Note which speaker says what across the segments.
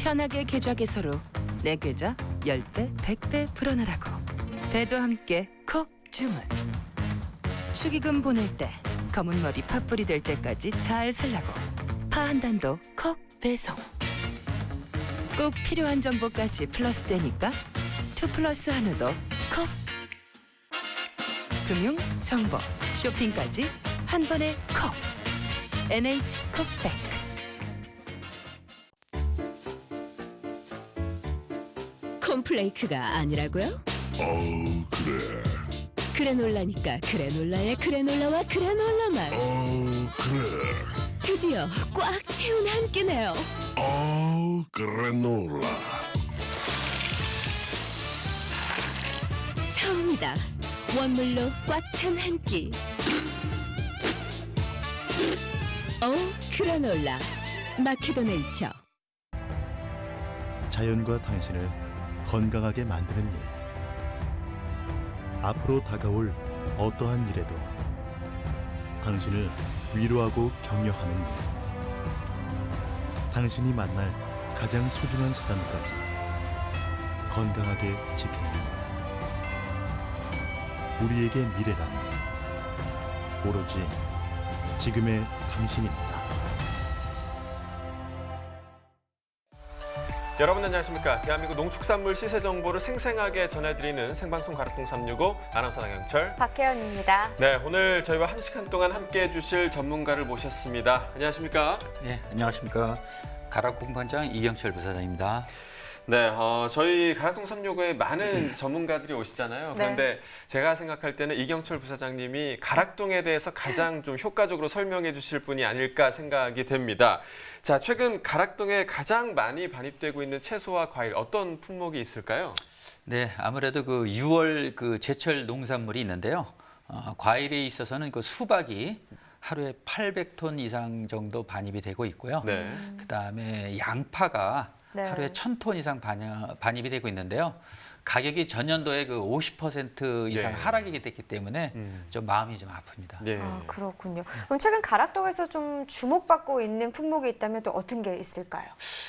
Speaker 1: 편하게 계좌 개설로 내 계좌 10배, 100배 불어나라고. 배도 함께 콕 주문. 축의금 보낼 때 검은 머리 팥불이 될 때까지 잘 살라고. 파 한 단도 콕 배송. 꼭 필요한 정보까지 플러스 되니까 2+1도 콕. 금융, 정보, 쇼핑까지 한 번에 콕. NH콕백.
Speaker 2: 콤플레이크가 아니라고요?
Speaker 3: 그래.
Speaker 2: 그래놀라니까 그래놀라의 그래놀라와 그래놀라 맛.
Speaker 3: 그래.
Speaker 2: 드디어 꽉 채운 한 끼네요.
Speaker 3: 그래놀라.
Speaker 2: 처음이다. 원물로 꽉 찬 한 끼. 그래놀라. 마케도네이처.
Speaker 4: 자연과 당신을 건강하게 만드는 일. 앞으로 다가올 어떠한 일에도 당신을 위로하고 격려하는 일. 당신이 만날 가장 소중한 사람까지 건강하게 지키는 일. 우리에게 미래란 오로지 지금의 당신입니다.
Speaker 5: 여러분 안녕하십니까? 대한민국 농축산물 시세 정보를 생생하게 전해드리는 생방송 가락동 365 아나운서 나경철,
Speaker 6: 박혜연입니다.
Speaker 5: 네, 오늘 저희와 1시간 동안 함께해 주실 전문가를 모셨습니다. 안녕하십니까?
Speaker 7: 네, 안녕하십니까. 가락공판장 이경철 부사장입니다.
Speaker 5: 네, 저희 가락동 365에 많은 전문가들이 오시잖아요. 그런데 제가 생각할 때는 이경철 부사장님이 가락동에 대해서 가장 좀 효과적으로 설명해 주실 분이 아닐까 생각이 됩니다. 자, 최근 가락동에 가장 많이 반입되고 있는 채소와 과일 어떤 품목이 있을까요?
Speaker 7: 네, 아무래도 그 6월 그 제철 농산물이 있는데요. 과일에 있어서는 그 수박이 하루에 800톤 이상 정도 반입이 되고 있고요.
Speaker 5: 네.
Speaker 7: 그다음에 양파가 하루에 1000톤 이상 반입이 되고 있는데요. 가격이 전년도에 그 50% 이상 하락이 됐기 때문에 좀 마음이 좀 아픕니다.
Speaker 5: 네.
Speaker 6: 그렇군요. 그럼 최근 가락동에서 좀 주목받고 있는 품목이 있다면 또 어떤 게 있을까요?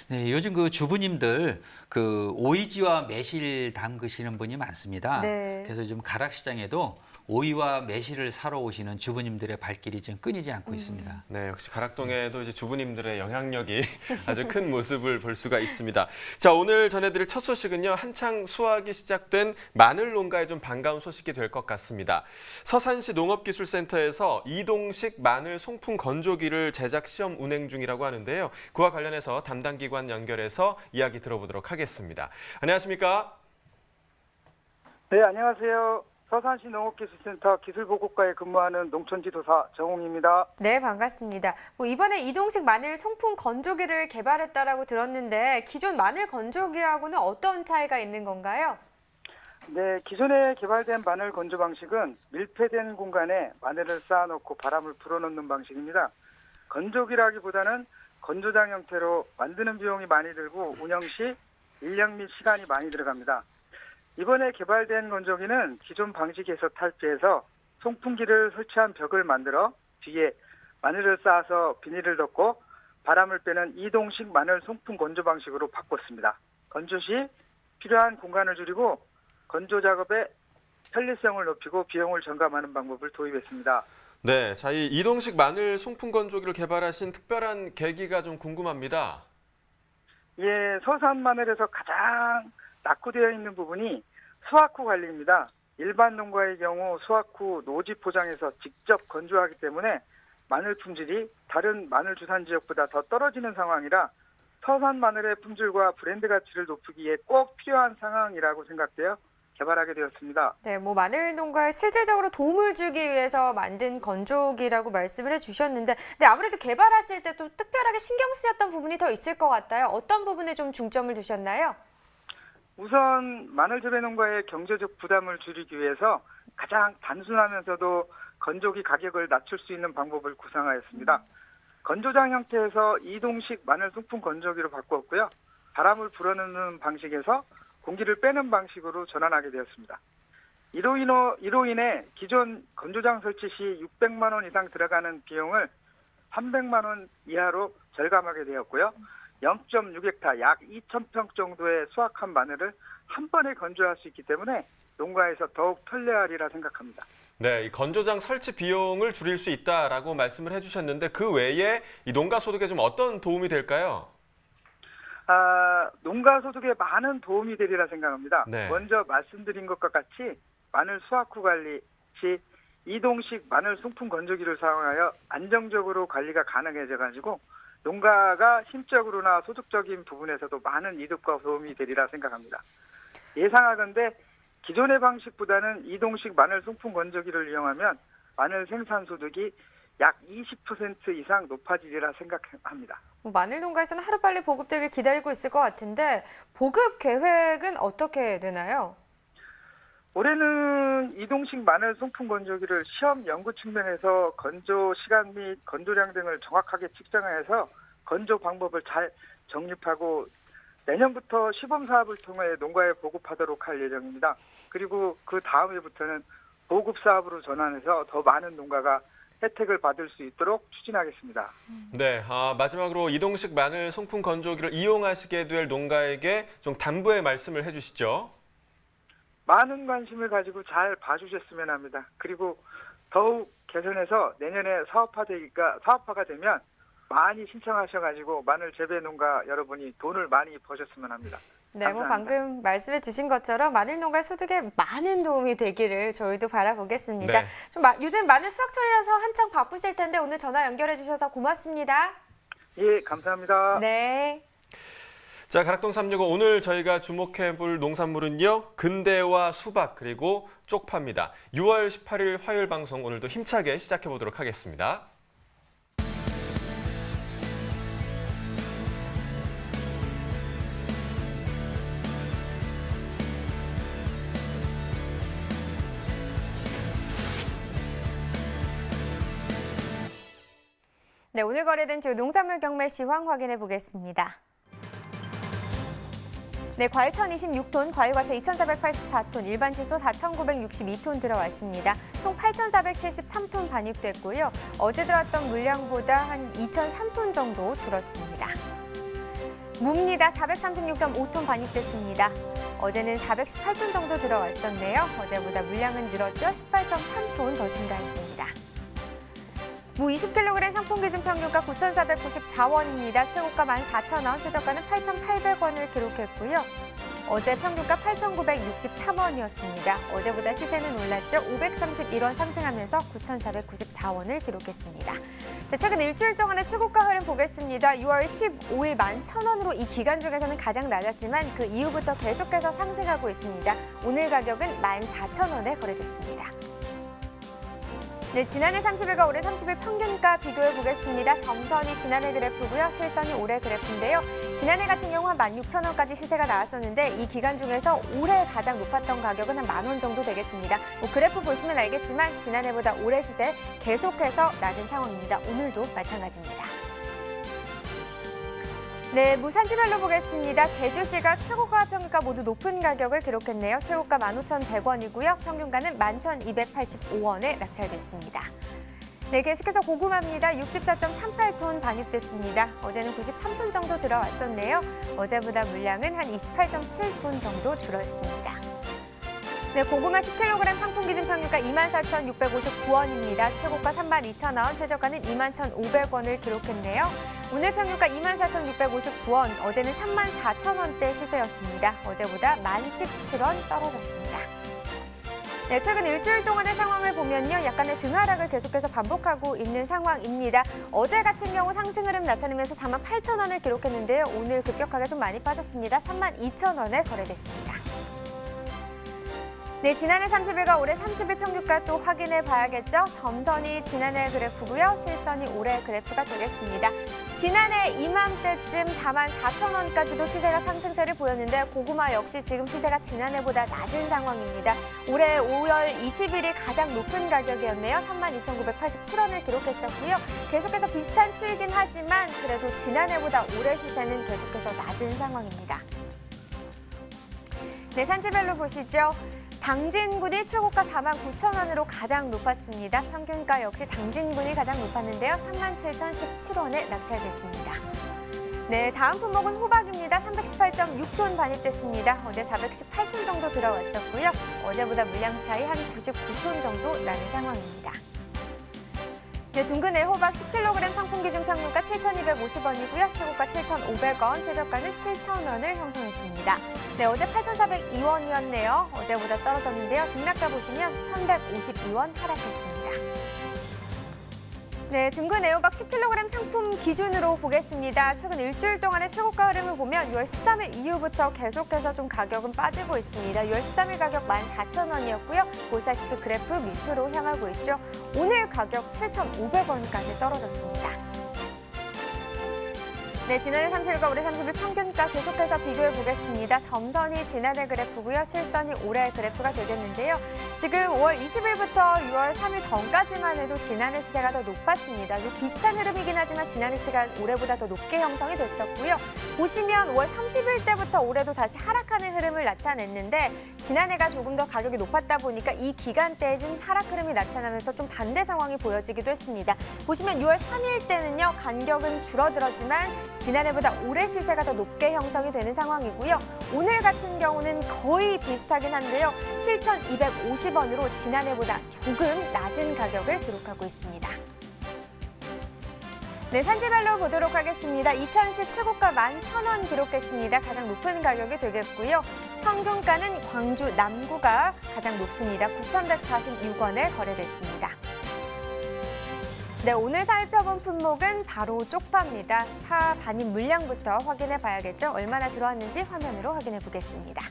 Speaker 7: 네, 요즘 그 주부님들 그 오이지와 매실 담그시는 분이 많습니다.
Speaker 6: 네.
Speaker 7: 그래서 좀 가락시장에도 오이와 매실을 사러 오시는 주부님들의 발길이 좀 끊이지 않고 있습니다.
Speaker 5: 네, 역시 가락동에도 이제 주부님들의 영향력이 아주 큰 모습을 볼 수가 있습니다. 자, 오늘 전해드릴 첫 소식은요. 한창 수확이 시작된 마늘 농가에 좀 반가운 소식이 될 것 같습니다. 서산시 농업기술센터에서 이동식 마늘 송풍 건조기를 제작 시험 운행 중이라고 하는데요. 그와 관련해서 담당 기관 연결해서 이야기 들어보도록 하겠습니다. 안녕하십니까?
Speaker 8: 네, 안녕하세요. 서산시 농업기술센터 기술보고과에 근무하는 농촌지도사 정홍입니다.
Speaker 6: 네, 반갑습니다. 이번에 이동식 마늘 송풍 건조기를 개발했다라고 들었는데 기존 마늘 건조기하고는 어떤 차이가 있는 건가요?
Speaker 8: 네, 기존에 개발된 마늘 건조 방식은 밀폐된 공간에 마늘을 쌓아놓고 바람을 불어넣는 방식입니다. 건조기라기보다는 건조장 형태로 만드는 비용이 많이 들고 운영 시 인력 및 시간이 많이 들어갑니다. 이번에 개발된 건조기는 기존 방식에서 탈피해서 송풍기를 설치한 벽을 만들어 뒤에 마늘을 쌓아서 비닐을 덮고 바람을 빼는 이동식 마늘 송풍 건조 방식으로 바꿨습니다. 건조 시 필요한 공간을 줄이고 건조 작업의 편리성을 높이고 비용을 절감하는 방법을 도입했습니다.
Speaker 5: 네, 자, 이 이동식 마늘 송풍 건조기를 개발하신 특별한 계기가 좀 궁금합니다.
Speaker 8: 예, 서산 마늘에서 가장 낙후되어 있는 부분이 수확 후 관리입니다. 일반 농가의 경우 수확 후 노지 포장해서 직접 건조하기 때문에 마늘 품질이 다른 마늘 주산 지역보다 더 떨어지는 상황이라 서산 마늘의 품질과 브랜드 가치를 높이기에 꼭 필요한 상황이라고 생각되어 개발하게 되었습니다.
Speaker 6: 네, 마늘 농가에 실질적으로 도움을 주기 위해서 만든 건조기라고 말씀을 해주셨는데, 아무래도 개발하실 때 또 특별하게 신경 쓰였던 부분이 더 있을 것 같아요. 어떤 부분에 좀 중점을 두셨나요?
Speaker 8: 우선 마늘 재배 농가의 경제적 부담을 줄이기 위해서 가장 단순하면서도 건조기 가격을 낮출 수 있는 방법을 구상하였습니다. 건조장 형태에서 이동식 마늘 송풍 건조기로 바꾸었고요. 바람을 불어넣는 방식에서 공기를 빼는 방식으로 전환하게 되었습니다. 이로 인해 기존 건조장 설치 시 600만 원 이상 들어가는 비용을 300만 원 이하로 절감하게 되었고요. 0.6헥타 약 2,000평 정도의 수확한 마늘을 한 번에 건조할 수 있기 때문에 농가에서 더욱 편리하리라 생각합니다.
Speaker 5: 네, 이 건조장 설치 비용을 줄일 수 있다라고 말씀을 해주셨는데 그 외에 이 농가 소득에 좀 어떤 도움이 될까요?
Speaker 8: 농가 소득에 많은 도움이 되리라 생각합니다.
Speaker 5: 네.
Speaker 8: 먼저 말씀드린 것과 같이 마늘 수확 후 관리 시 이동식 마늘 송풍 건조기를 사용하여 안정적으로 관리가 가능해져가지고 농가가 심적으로나 소득적인 부분에서도 많은 이득과 도움이 되리라 생각합니다. 예상하건대 기존의 방식보다는 이동식 마늘 송풍 건조기를 이용하면 마늘 생산 소득이 약 20% 이상 높아지리라 생각합니다.
Speaker 6: 마늘 농가에서는 하루빨리 보급되길 기다리고 있을 것 같은데 보급 계획은 어떻게 되나요?
Speaker 8: 올해는 이동식 마늘 송풍 건조기를 시험 연구 측면에서 건조 시간 및 건조량 등을 정확하게 측정해서 건조 방법을 잘 정립하고 내년부터 시범 사업을 통해 농가에 보급하도록 할 예정입니다. 그리고 그 다음 해부터는 보급 사업으로 전환해서 더 많은 농가가 혜택을 받을 수 있도록 추진하겠습니다.
Speaker 5: 네, 마지막으로 이동식 마늘 송풍 건조기를 이용하시게 될 농가에게 좀 당부의 말씀을 해주시죠.
Speaker 8: 많은 관심을 가지고 잘 봐주셨으면 합니다. 그리고 더욱 개선해서 내년에 사업화가 되면 많이 신청하셔가지고 마늘 재배 농가 여러분이 돈을 많이 버셨으면 합니다.
Speaker 6: 네, 뭐 방금 말씀해 주신 것처럼 마늘 농가의 소득에 많은 도움이 되기를 저희도 바라보겠습니다.
Speaker 5: 네.
Speaker 6: 요즘 마늘 수확철이라서 한창 바쁘실 텐데 오늘 전화 연결해 주셔서 고맙습니다.
Speaker 8: 예, 감사합니다.
Speaker 6: 네.
Speaker 5: 자, 가락동 365 오늘 저희가 주목해볼 농산물은요. 근대와 수박 그리고 쪽파입니다. 6월 18일 화요일 방송 오늘도 힘차게 시작해보도록 하겠습니다.
Speaker 6: 네, 오늘 거래된 주요 농산물 경매 시황 확인해 보겠습니다. 네, 과일천 26톤, 과일과채 2,484톤, 일반 채소 4,962톤 들어왔습니다. 총 8,473톤 반입됐고요. 어제 들어왔던 물량보다 한 2,003톤 정도 줄었습니다. 무입니다. 436.5톤 반입됐습니다. 어제는 418톤 정도 들어왔었네요. 어제보다 물량은 늘었죠. 18.3톤 더 증가했습니다. 무 20kg 상품 기준 평균가 9,494원입니다. 최고가 14,000원, 최저가는 8,800원을 기록했고요. 어제 평균가 8,963원이었습니다. 어제보다 시세는 올랐죠. 531원 상승하면서 9,494원을 기록했습니다. 자, 최근 일주일 동안의 최고가 흐름 보겠습니다. 6월 15일 11,000원으로 이 기간 중에서는 가장 낮았지만 그 이후부터 계속해서 상승하고 있습니다. 오늘 가격은 14,000원에 거래됐습니다. 네, 지난해 30일과 올해 30일 평균가 비교해 보겠습니다. 점선이 지난해 그래프고요. 실선이 올해 그래프인데요. 지난해 같은 경우 한 16,000원까지 시세가 나왔었는데 이 기간 중에서 올해 가장 높았던 가격은 한 10,000원 정도 되겠습니다. 그래프 보시면 알겠지만 지난해보다 올해 시세 계속해서 낮은 상황입니다. 오늘도 마찬가지입니다. 네, 무 산지별로 보겠습니다. 제주시가 최고가 평균가 모두 높은 가격을 기록했네요. 최고가 15,100원이고요. 평균가는 11,285원에 낙찰됐습니다. 네, 계속해서 고구마입니다. 64.38톤 반입됐습니다. 어제는 93톤 정도 들어왔었네요. 어제보다 물량은 한 28.7톤 정도 줄었습니다. 네, 고구마 10kg 상품 기준 평균가 24,659원입니다. 최고가 32,000원, 최저가는 21,500원을 기록했네요. 오늘 평균가 24,659원, 어제는 34,000원대 시세였습니다. 어제보다 17,000원 떨어졌습니다. 네, 최근 일주일 동안의 상황을 보면요. 약간의 등하락을 계속해서 반복하고 있는 상황입니다. 어제 같은 경우 상승 흐름 나타내면서 48,000원을 기록했는데요. 오늘 급격하게 좀 많이 빠졌습니다. 32,000원에 거래됐습니다. 네, 지난해 30일과 올해 30일 평균가 또 확인해 봐야겠죠. 점선이 지난해 그래프고요. 실선이 올해 그래프가 되겠습니다. 지난해 이맘때쯤 44,000원까지도 시세가 상승세를 보였는데 고구마 역시 지금 시세가 지난해보다 낮은 상황입니다. 올해 5월 20일이 가장 높은 가격이었네요. 32,987원을 기록했었고요. 계속해서 비슷한 추이긴 하지만 그래도 지난해보다 올해 시세는 계속해서 낮은 상황입니다. 네, 산지별로 보시죠. 당진군이 최고가 49,000원으로 가장 높았습니다. 평균가 역시 당진군이 가장 높았는데요. 37,017원에 낙찰됐습니다. 네, 다음 품목은 호박입니다. 318.6톤 반입됐습니다. 어제 418톤 정도 들어왔었고요. 어제보다 물량 차이 한 99톤 정도 나는 상황입니다. 네, 둥근 애호박 10kg 상품 기준 평균가 7,250원이고요. 최고가 7,500원, 최저가는 7,000원을 형성했습니다. 네, 어제 8,402원이었네요. 어제보다 떨어졌는데요. 등락가 보시면 1,152원 하락했습니다. 네, 둥근 애호박 10kg 상품 기준으로 보겠습니다. 최근 일주일 동안의 최고가 흐름을 보면 6월 13일 이후부터 계속해서 좀 가격은 빠지고 있습니다. 6월 13일 가격 14,000원이었고요. 보시다시피 그래프 밑으로 향하고 있죠. 오늘 가격 7,500원까지 떨어졌습니다. 네, 지난해 30일과 올해 30일 평균가 계속해서 비교해 보겠습니다. 점선이 지난해 그래프고요. 실선이 올해 그래프가 되겠는데요. 지금 5월 20일부터 6월 3일 전까지만 해도 지난해 시세가 더 높았습니다. 비슷한 흐름이긴 하지만 지난해 시세가 올해보다 더 높게 형성이 됐었고요. 보시면 5월 30일 때부터 올해도 다시 하락하는 흐름을 나타냈는데 지난해가 조금 더 가격이 높았다 보니까 이 기간대에 좀 하락 흐름이 나타나면서 좀 반대 상황이 보여지기도 했습니다. 보시면 6월 3일 때는요. 간격은 줄어들었지만 지난해보다 올해 시세가 더 높게 형성이 되는 상황이고요. 오늘 같은 경우는 거의 비슷하긴 한데요. 7,250원으로 지난해보다 조금 낮은 가격을 기록하고 있습니다. 네, 산지별로 보도록 하겠습니다. 이천시 최고가 11,000원 기록했습니다. 가장 높은 가격이 되겠고요. 평균가는 광주 남구가 가장 높습니다. 9,146원에 거래됐습니다. 네, 오늘 살펴본 품목은 바로 쪽파입니다. 파 반입 물량부터 확인해 봐야겠죠. 얼마나 들어왔는지 화면으로 확인해 보겠습니다.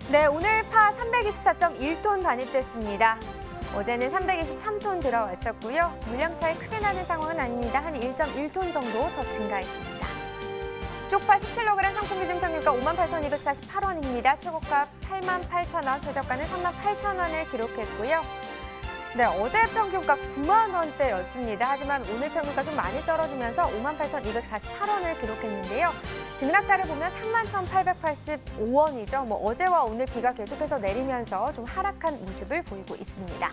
Speaker 6: 네, 오늘 파 324.1톤 반입됐습니다. 어제는 323톤 들어왔었고요. 물량 차이 크게 나는 상황은 아닙니다. 한 1.1톤 정도 더 증가했습니다. 쪽파 10kg 상품 기준 평균가 58,248원입니다. 최고가 88,000원, 최저가는 38,000원을 기록했고요. 네, 어제 평균가 9만 원대였습니다. 하지만 오늘 평균가 좀 많이 떨어지면서 58,248원을 기록했는데요. 등락가를 보면 31,885원이죠. 어제와 오늘 비가 계속해서 내리면서 좀 하락한 모습을 보이고 있습니다.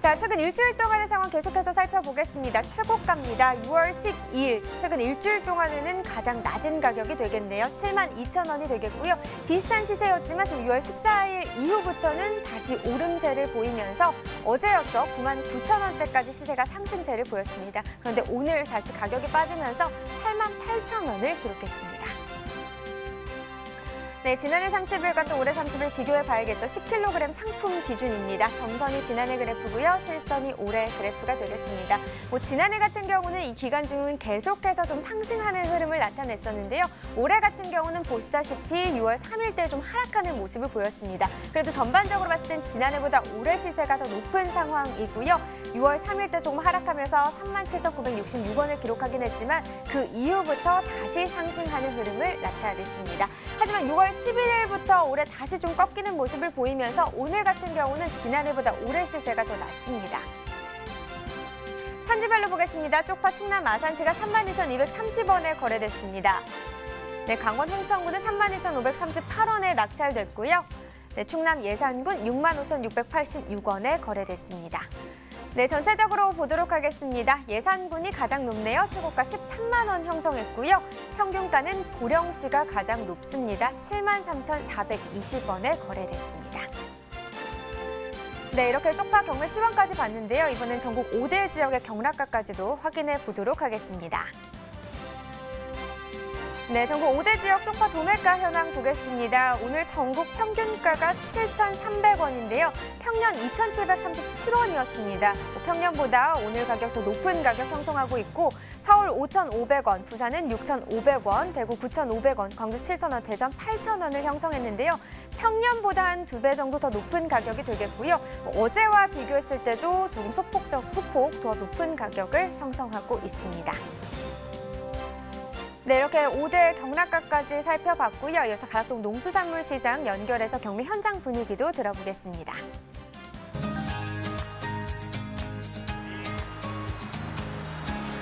Speaker 6: 자, 최근 일주일 동안의 상황 계속해서 살펴보겠습니다. 최고가입니다. 6월 12일, 최근 일주일 동안에는 가장 낮은 가격이 되겠네요. 72,000원이 되겠고요. 비슷한 시세였지만 지금 6월 14일 이후부터는 다시 오름세를 보이면서 어제였죠. 99,000원대까지 시세가 상승세를 보였습니다. 그런데 오늘 다시 가격이 빠지면서 88,000원을 기록했습니다. 네, 지난해 30일과 또 올해 30일 비교해 봐야겠죠. 10kg 상품 기준입니다. 점선이 지난해 그래프고요. 실선이 올해 그래프가 되겠습니다. 지난해 같은 경우는 이 기간 중은 계속해서 좀 상승하는 흐름을 나타냈었는데요. 올해 같은 경우는 보시다시피 6월 3일 때 좀 하락하는 모습을 보였습니다. 그래도 전반적으로 봤을 땐 지난해보다 올해 시세가 더 높은 상황이고요. 6월 3일 때 조금 하락하면서 37,966원을 기록하긴 했지만 그 이후부터 다시 상승하는 흐름을 나타냈습니다. 하지만 6월 11일부터 올해 다시 좀 꺾이는 모습을 보이면서 오늘 같은 경우는 지난해보다 올해 시세가 더 낮습니다. 산지별로 보겠습니다. 쪽파 충남 아산시가 32,230원에 거래됐습니다. 네, 강원 홍천군은 32,538원에 낙찰됐고요. 네, 충남 예산군 65,686원에 거래됐습니다. 네, 전체적으로 보도록 하겠습니다. 예산군이 가장 높네요. 최고가 13만 원 형성했고요. 평균가는 고령시가 가장 높습니다. 73,420원에 거래됐습니다. 네, 이렇게 쪽파 경매 시황까지 봤는데요. 이번엔 전국 5대 지역의 경락가까지도 확인해 보도록 하겠습니다. 네, 전국 5대 지역 쪽파 도매가 현황 보겠습니다. 오늘 전국 평균가가 7,300원인데요. 평년 2,737원이었습니다. 평년보다 오늘 가격 더 높은 가격 형성하고 있고 서울 5,500원, 부산은 6,500원, 대구 9,500원, 광주 7,000원, 대전 8,000원을 형성했는데요. 평년보다 한 2배 정도 더 높은 가격이 되겠고요. 어제와 비교했을 때도 조금 소폭 더 높은 가격을 형성하고 있습니다. 네, 이렇게 5대 경락가까지 살펴봤고요. 이어서 가락동 농수산물시장 연결해서 경매 현장 분위기도 들어보겠습니다.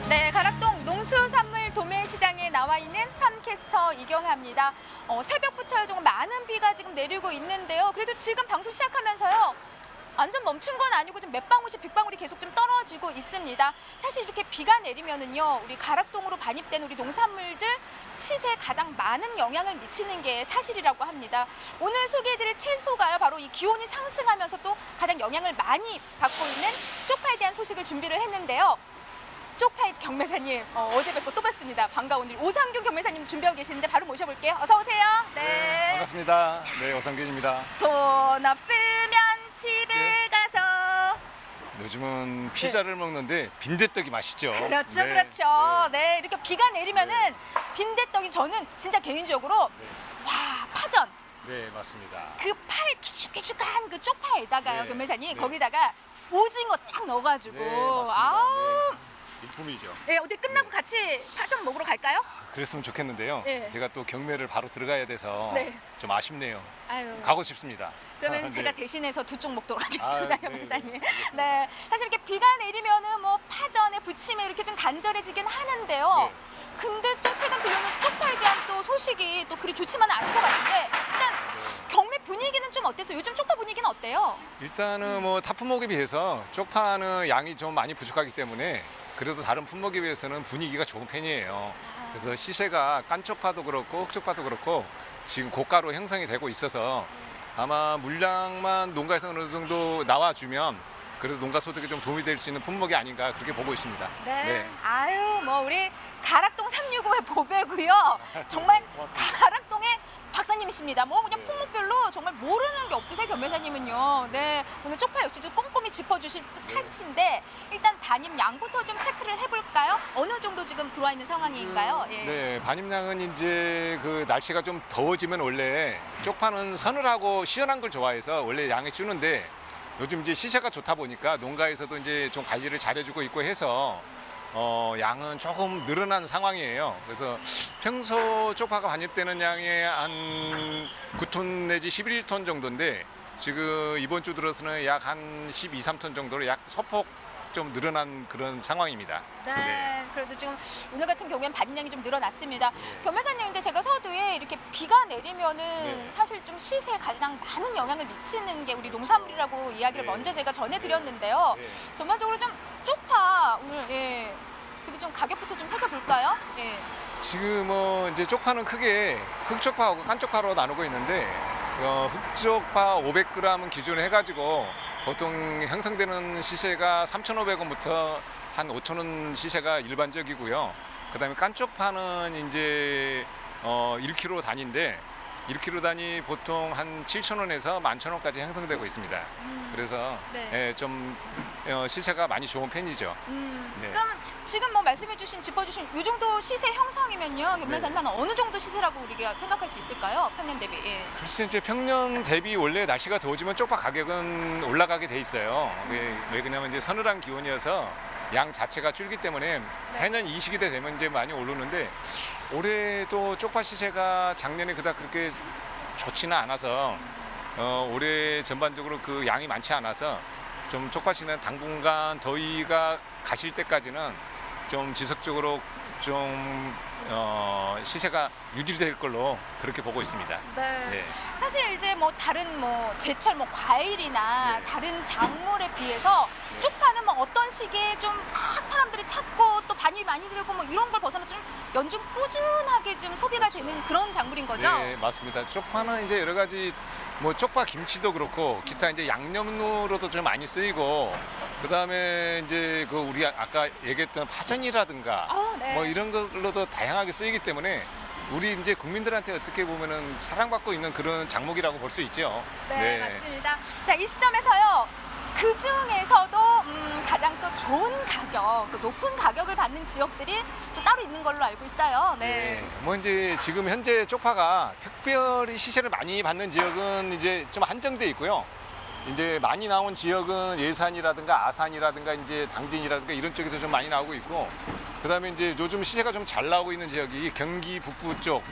Speaker 9: 네, 가락동 농수산물 도매시장에 나와 있는 팜캐스터 이경하입니다. 새벽부터 조금 많은 비가 지금 내리고 있는데요. 그래도 지금 방송 시작하면서요. 완전 멈춘 건 아니고 좀 몇 방울씩 빗방울이 계속 좀 떨어지고 있습니다. 사실 이렇게 비가 내리면은요, 우리 가락동으로 반입된 우리 농산물들 시세에 가장 많은 영향을 미치는 게 사실이라고 합니다. 오늘 소개해드릴 채소가요, 바로 이 기온이 상승하면서 또 가장 영향을 많이 받고 있는 쪽파에 대한 소식을 준비를 했는데요. 쪽파의 경매사님, 어제 뵙고 또 뵙습니다. 반가운 우리 오상균 경매사님 준비하고 계시는데 바로 모셔볼게요. 어서 오세요. 네.
Speaker 10: 반갑습니다. 네, 오상균입니다.
Speaker 9: 돈 없으면 집에 가서.
Speaker 10: 요즘은 피자를 먹는데 빈대떡이 맛있죠.
Speaker 9: 그렇죠,
Speaker 10: 네,
Speaker 9: 그렇죠. 네, 이렇게 비가 내리면은 빈대떡이 저는 진짜 개인적으로 와, 파전.
Speaker 10: 네, 맞습니다.
Speaker 9: 그 파에 키죽키죽한 그 쪽파에다가요,
Speaker 10: 네,
Speaker 9: 경매사님.
Speaker 10: 네.
Speaker 9: 거기다가 오징어 딱 넣어가지고.
Speaker 10: 네, 맞습니다.
Speaker 9: 아우.
Speaker 10: 네, 일품이죠.
Speaker 9: 네, 어디 끝나고 같이 파전 먹으러 갈까요?
Speaker 10: 그랬으면 좋겠는데요.
Speaker 9: 네.
Speaker 10: 제가 또 경매를 바로 들어가야 돼서
Speaker 9: 네.
Speaker 10: 좀 아쉽네요.
Speaker 9: 아유.
Speaker 10: 가고 싶습니다.
Speaker 9: 그러면
Speaker 10: 네.
Speaker 9: 제가 대신해서 두 쪽 먹도록 하겠습니다,
Speaker 10: 아, 네,
Speaker 9: 경매사님.
Speaker 10: 네,
Speaker 9: 네,
Speaker 10: 알겠습니다.
Speaker 9: 사실 이렇게 비가 내리면은 뭐 파전에 부침에 이렇게 좀 간절해지긴 하는데요.
Speaker 10: 네.
Speaker 9: 근데 또 최근 들려오는 쪽파에 대한 또 소식이 또 그리 좋지만은 않은 것 같은데 일단 경매 분위기는 좀 어땠어요? 요즘 쪽파 분위기는 어때요?
Speaker 10: 일단은 뭐 타 품목에 비해서 쪽파는 양이 좀 많이 부족하기 때문에 그래도 다른 품목에 비해서는 분위기가 좋은 편이에요. 그래서 시세가 깐쪽파도 그렇고 흑쪽파도 그렇고 지금 고가로 형성이 되고 있어서 아마 물량만 농가에서 어느 정도 나와주면 그래도 농가 소득에 좀 도움이 될 수 있는 품목이 아닌가 그렇게 보고 있습니다.
Speaker 9: 네. 아유, 뭐 우리 가락동 365의 보배고요. 정말 가락동의 박사님이십니다. 뭐 그냥 품목별로 정말 모르는 게 없으세요, 경매사님은요. 네, 오늘 쪽파 역시도 꼼꼼히 짚어주실 듯한데 일단 반입 양부터 좀 체크를 해볼까요? 어느 정도 지금 들어와 있는 상황인가요? 예.
Speaker 10: 네, 반입량은 이제 그 날씨가 좀 더워지면 원래 쪽파는 서늘하고 시원한 걸 좋아해서 원래 양이 주는데 요즘 이제 시세가 좋다 보니까 농가에서도 이제 좀 관리를 잘해주고 있고 해서 양은 조금 늘어난 상황이에요. 그래서 평소 쪽파가 반입되는 양의 한 9톤 내지 11톤 정도인데 지금 이번 주 들어서는 약 한 12, 3톤 정도로 약 소폭 좀 늘어난 그런 상황입니다.
Speaker 9: 네, 그래도 지금 오늘 같은 경우에는 반입량이 좀 늘어났습니다. 경매사님인데 제가 서두에 이렇게 비가 내리면은 사실 좀 시세에 가장 많은 영향을 미치는 게 우리 농산물이라고 이야기를 먼저 제가 전해드렸는데요. 전반적으로 좀 쪽파 오늘 되게 좀 가격부터 좀 살펴볼까요? 예.
Speaker 10: 지금 이제 쪽파는 크게 흑쪽파하고 깐쪽파로 나누고 있는데 흑쪽파 500g은 기준으로 해가지고 보통 형성되는 시세가 3,500원부터 한 5,000원 시세가 일반적이고요. 그다음에 깐쪽파는 이제 1kg 단위인데 1kg 단위 보통 한 7,000원에서 11,000원까지 형성되고 있습니다. 그래서 좀 시세가 많이 좋은 편이죠. 네.
Speaker 9: 그럼 지금 뭐 말씀해주신 짚어주신 이 정도 시세 형성이면요, 경매사님 한 어느 정도 시세라고 우리가 생각할 수 있을까요? 평년 대비. 예.
Speaker 10: 글쎄 이제 평년 대비 원래 날씨가 더워지면 쪽파 가격은 올라가게 돼 있어요. 왜 그러냐면 이제 서늘한 기온이어서 양 자체가 줄기 때문에 해년 이 시기 때 되면 이제 많이 오르는데 올해도 쪽파 시세가 작년에 그닥 그렇게 좋지는 않아서 올해 전반적으로 그 양이 많지 않아서 좀 쪽파 시는 당분간 더위가 가실 때까지는 좀 지속적으로 좀 시세가 유지될 걸로 그렇게 보고 있습니다.
Speaker 9: 네. 사실 이제 뭐 다른 뭐 제철 뭐 과일이나 다른 작물에 비해서 쪽파는 뭐 어떤 시기에 좀 막 사람들이 찾고 또 반입이 많이 되고 뭐 이런 걸 벗어나 좀 연중 꾸준하게 좀 소비가 되는 그런 작물인 거죠?
Speaker 10: 네, 맞습니다. 쪽파는 이제 여러 가지 뭐 쪽파 김치도 그렇고 기타 이제 양념으로도 좀 많이 쓰이고 그다음에 이제 그 우리 아까 얘기했던 파전이라든가 뭐 이런 걸로도 다양하게 쓰이기 때문에 우리 이제 국민들한테 어떻게 보면은 사랑받고 있는 그런 작목이라고 볼 수 있죠.
Speaker 9: 네, 맞습니다. 자, 이 시점에서요. 그 중에서도 가장 또 좋은 가격, 또 높은 가격을 받는 지역들이 또 따로 있는 걸로 알고 있어요. 네.
Speaker 10: 뭐 이제 지금 현재 쪽파가 특별히 시세를 많이 받는 지역은 이제 좀 한정돼 있고요. 이제 많이 나온 지역은 예산이라든가 아산이라든가 이제 당진이라든가 이런 쪽에서 좀 많이 나오고 있고, 그다음에 이제 요즘 시세가 좀 잘 나오고 있는 지역이 경기 북부 쪽,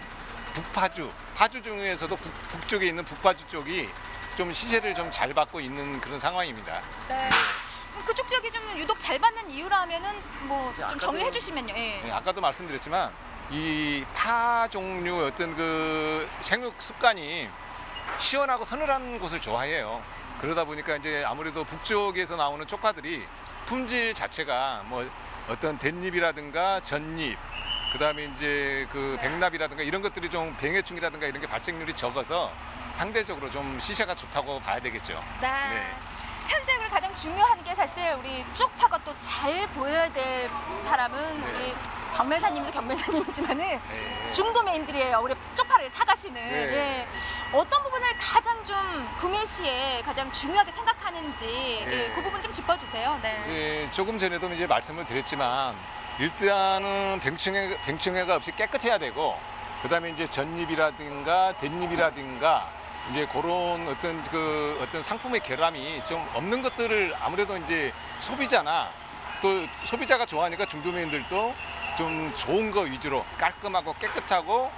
Speaker 10: 북파주, 파주 중에서도 북쪽에 있는 북파주 쪽이 좀 시세를 좀 잘 받고 있는 그런 상황입니다.
Speaker 9: 네. 그쪽 지역이 좀 유독 잘 받는 이유라면은 뭐 좀 정리해 주시면요. 예.
Speaker 10: 네, 아까도 말씀드렸지만 이 파 종류 어떤 그 생육 습관이 시원하고 서늘한 곳을 좋아해요. 그러다 보니까 이제 아무래도 북쪽에서 나오는 쪽파들이 품질 자체가 뭐 어떤 댄잎이라든가 전잎, 그다음에 이제 그 백납이라든가 이런 것들이 좀 병해충이라든가 이런 게 발생률이 적어서 상대적으로 좀 시세가 좋다고 봐야 되겠죠.
Speaker 9: 네. 현재 우리 가장 중요한 게 사실 우리 쪽파가 또 잘 보여야 될 사람은 우리 경매사님도 경매사님이지만은 중도매인들이에요. 우리 쪽파를 사가시는. 예. 어떤 부분을 가장 좀 구매 시에 가장 중요하게 생각하는지 그 부분 좀 짚어주세요. 네.
Speaker 10: 이제 조금 전에도 이제 말씀을 드렸지만 일단은 병충해가 없이 깨끗해야 되고, 그다음에 이제 전잎이라든가 댄잎이라든가 이제 그런 어떤 상품의 결함이 좀 없는 것들을 아무래도 이제 소비자나 또 소비자가 좋아하니까 중도매인들도 좀 좋은 거 위주로 깔끔하고 깨끗하고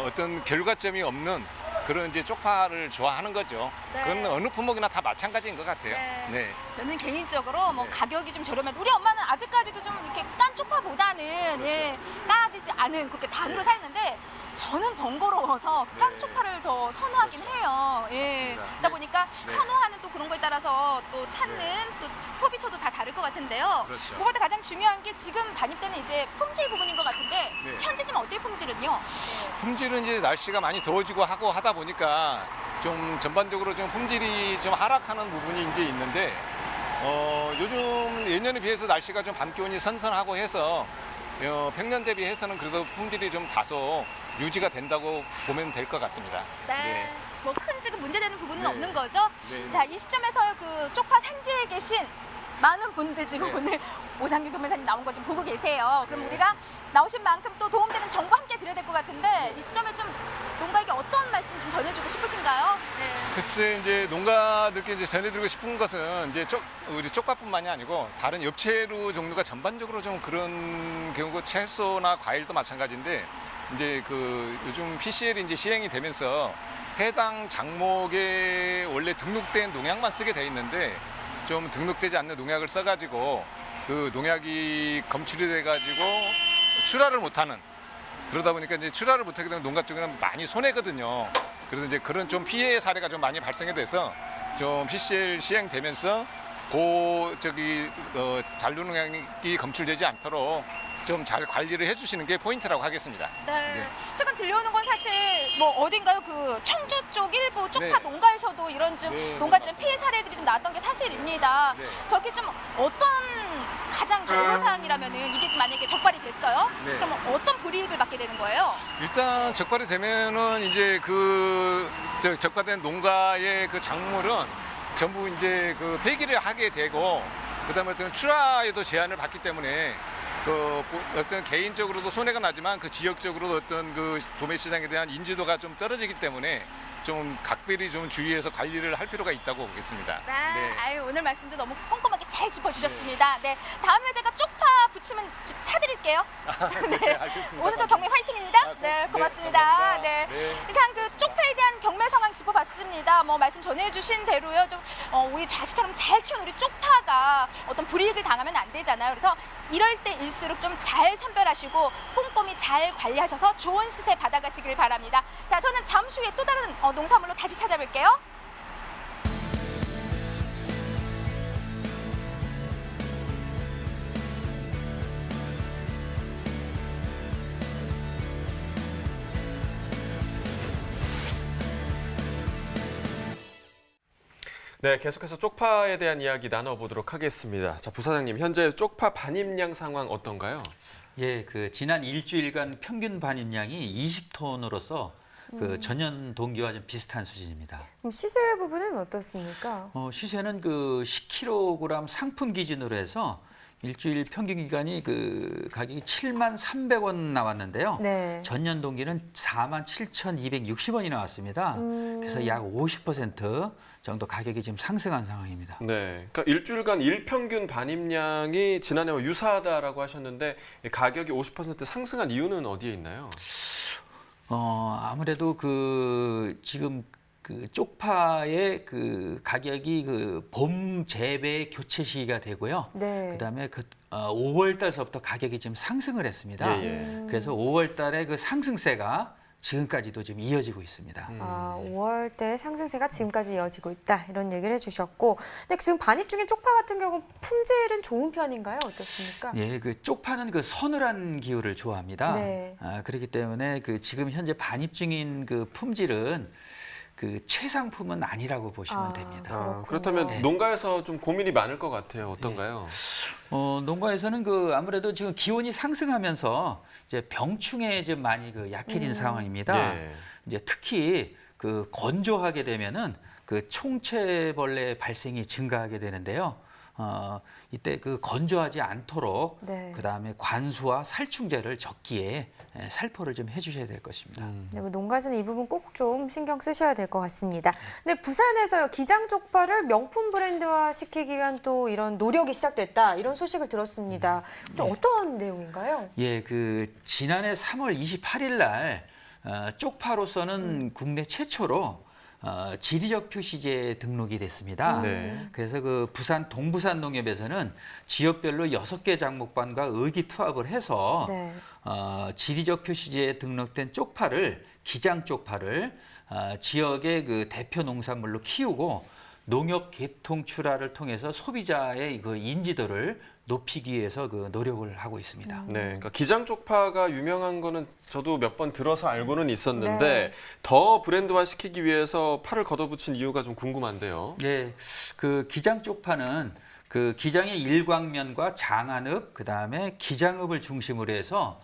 Speaker 10: 어떤 결과점이 없는 그런 이제 쪽파를 좋아하는 거죠.
Speaker 9: 네.
Speaker 10: 그건 어느 품목이나 다 마찬가지인 것 같아요.
Speaker 9: 네. 저는 개인적으로 뭐 가격이 좀 저렴한, 우리 엄마는 아직까지도 좀 이렇게 깐 쪽파보다는 까지지 않은 그렇게 단으로 사는데 저는 번거로워서 깐 쪽파를 더 선호하긴 해요. 그러다 보니까 선호하는 또 그런 거에 따라서 또 찾는 또 소비처도 다 다를 것 같은데요.
Speaker 10: 그렇죠.
Speaker 9: 무엇보다 가장 중요한 게 지금 반입되는 이제 품질 부분인 것 같은데 현재 지금 어때요, 품질은요?
Speaker 10: 품질은 이제 날씨가 많이 더워지고 하고 하다 보니까 좀 전반적으로 좀 품질이 좀 하락하는 부분이 이제 있는데 요즘 예년에 비해서 날씨가 좀 밤 기온이 선선하고 해서 평년 대비해서는 그래도 품질이 좀 다소 유지가 된다고 보면 될 것 같습니다.
Speaker 9: 네. 뭐 큰 지금 문제되는 부분은 없는 거죠? 자, 이 시점에서 그 쪽파 산지에 계신 많은 분들 지금 오늘 오상규 경매사님 나온 거 지금 보고 계세요. 그럼 우리가 나오신 만큼 또 도움되는 정보 함께 드려야 될 것 같은데 이 시점에 좀 농가에게 어떤 말씀 좀 전해주고 싶으신가요?
Speaker 10: 글쎄 이제 농가들께 이제 전해드리고 싶은 것은 이제 우리 쪽파뿐만이 아니고 다른 엽채류 종류가 전반적으로 좀 그런 경우고 채소나 과일도 마찬가지인데 이제 그 요즘 PCL이 이제 시행이 되면서 해당 작목에 원래 등록된 농약만 쓰게 돼 있는데 좀 등록되지 않는 농약을 써가지고 그 농약이 검출이 돼가지고 출하를 못하는, 그러다 보니까 이제 출하를 못하게 되면 농가 쪽에는 많이 손해거든요. 그래서 이제 그런 좀 피해 사례가 좀 많이 발생이 돼서 좀 PCL 시행되면서 잔류 농약이 검출되지 않도록 좀 잘 관리를 해주시는 게 포인트라고 하겠습니다.
Speaker 9: 네. 최근 들려오는 건 사실 뭐 어딘가요? 그 청주 쪽 일부 쪽파 농가에서도 이런 좀 농가들의 피해 사례들이 좀 나왔던 게 사실입니다. 저기 좀 어떤 가장 애로사항이라면은 이게 만약에 적발이 됐어요? 그러면 어떤 불이익을 받게 되는 거예요?
Speaker 10: 일단 적발이 되면은 이제 적발된 농가의 그 작물은 전부 이제 그 폐기를 하게 되고, 그다음에 어떤 출하에도 제한을 받기 때문에 어떤 개인적으로도 손해가 나지만 그 지역적으로도 어떤 그 도매 시장에 대한 인지도가 좀 떨어지기 때문에 좀 각별히 좀 주의해서 관리를 할 필요가 있다고 보겠습니다.
Speaker 9: 아유, 오늘 말씀도 너무 꼼꼼하게 잘 짚어주셨습니다. 다음에 제가 쪽파 부치면 사드릴게요.
Speaker 10: 알겠습니다.
Speaker 9: 오늘도 경매 화이팅입니다. 고맙습니다. 이상 그 쪽파에 대한 경매 상황 짚어봤습니다. 뭐 말씀 전해주신 대로요. 좀 우리 자식처럼 잘 키운 우리 쪽파가 어떤 불이익을 당하면 안 되잖아요. 그래서 이럴 때일수록 좀 잘 선별하시고 꼼꼼히 잘 관리하셔서 좋은 시세 받아가시길 바랍니다. 자, 저는 잠시 후에 또 다른 농산물로 다시 찾아뵐게요.
Speaker 5: 네, 계속해서 쪽파에 대한 이야기 나눠보도록 하겠습니다. 자, 부사장님, 현재 쪽파 반입량 상황 어떤가요?
Speaker 7: 예, 그 지난 일주일간 평균 반입량이 20톤으로서 그 전년 동기와 좀 비슷한 수준입니다.
Speaker 6: 그럼 시세 부분은 어떻습니까?
Speaker 7: 시세는 그 10kg 상품 기준으로 해서 일주일 평균 기간이 그 가격이 73,300원 나왔는데요. 전년 동기는 47,260원이 나왔습니다. 그래서 약 50% 정도 가격이 지금 상승한 상황입니다.
Speaker 5: 네, 그러니까 일주일간 일평균 반입량이 지난해와 유사하다라고 하셨는데 가격이 50% 상승한 이유는 어디에 있나요?
Speaker 7: 아무래도 그 지금 그 쪽파의 그 가격이 그 봄 재배 교체 시기가 되고요. 그다음에 그 5월 달서부터 가격이 지금 상승을 했습니다. 그래서 5월 달에 그 상승세가 지금까지도 지금 이어지고 있습니다.
Speaker 6: 5월대 상승세가 지금까지 이어지고 있다 이런 얘기를 해주셨고, 근데 지금 반입 중인 쪽파 같은 경우 품질은 좋은 편인가요? 어떻습니까?
Speaker 7: 예, 그 쪽파는 그 서늘한 기후를 좋아합니다.
Speaker 6: 네.
Speaker 7: 그렇기 때문에 그 지금 현재 반입 중인 그 품질은 그 최상품은 아니라고 보시면 됩니다.
Speaker 5: 그렇다면 농가에서 좀 고민이 많을 것 같아요. 어떤가요?
Speaker 7: 농가에서는 그 아무래도 지금 기온이 상승하면서 이제 병충해에 좀 많이 그 약해진 상황입니다.
Speaker 5: 예.
Speaker 7: 이제 특히 그 건조하게 되면은 그 총체벌레 발생이 증가하게 되는데요. 이때 그 건조하지 않도록 그다음에 관수와 살충제를 적기에 살포를 좀 해주셔야 될 것입니다.
Speaker 6: 네, 뭐 농가에서는 이 부분 꼭 좀 신경 쓰셔야 될 것 같습니다. 근데 부산에서 기장 쪽파를 명품 브랜드화 시키기 위한 또 이런 노력이 시작됐다 이런 소식을 들었습니다. 또 어떤 내용인가요?
Speaker 7: 예, 그 지난해 3월 28일 날 쪽파로서는 국내 최초로 지리적 표시지에 등록이 됐습니다. 그래서 그 부산 동부산 농협에서는 지역별로 6개 장목반과 의기투합을 해서 지리적 표시지에 등록된 쪽파를 기장 쪽파를 지역의 그 대표 농산물로 키우고 농협 계통 출하를 통해서 소비자의 그 인지도를 높이기 위해서 그 노력을 하고 있습니다.
Speaker 5: 네, 그러니까 기장 쪽파가 유명한 거는 저도 몇 번 들어서 알고는 있었는데 더 브랜드화 시키기 위해서 팔을 걷어붙인 이유가 좀 궁금한데요.
Speaker 7: 네, 그 기장 쪽파는 그 기장의 일광면과 장안읍, 그 다음에 기장읍을 중심으로 해서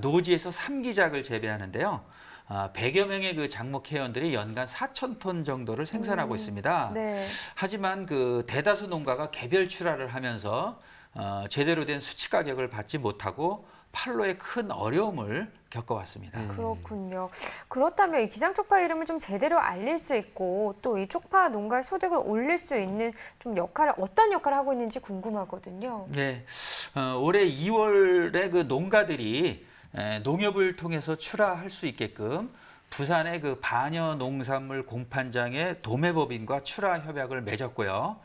Speaker 7: 노지에서 3기작을 재배하는데요. 100여 명의 그 장목 회원들이 연간 4,000톤 정도를 생산하고 있습니다. 하지만 그 대다수 농가가 개별 출하를 하면서 제대로 된 수치 가격을 받지 못하고 판로에 큰 어려움을 겪어왔습니다.
Speaker 6: 그렇군요. 그렇다면 이 기장 쪽파 이름을 좀 제대로 알릴 수 있고 또 이 쪽파 농가의 소득을 올릴 수 있는 좀 어떤 역할을 하고 있는지 궁금하거든요.
Speaker 7: 네, 올해 2월에 그 농가들이 농협을 통해서 출하할 수 있게끔 부산의 그 반여 농산물 공판장에 도매법인과 출하 협약을 맺었고요.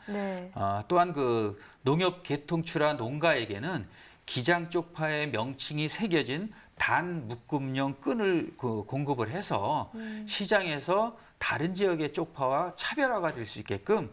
Speaker 7: 또한 그 농협 계통 출하 농가에게는 기장 쪽파의 명칭이 새겨진 단 묶음용 끈을 공급을 해서 시장에서 다른 지역의 쪽파와 차별화가 될 수 있게끔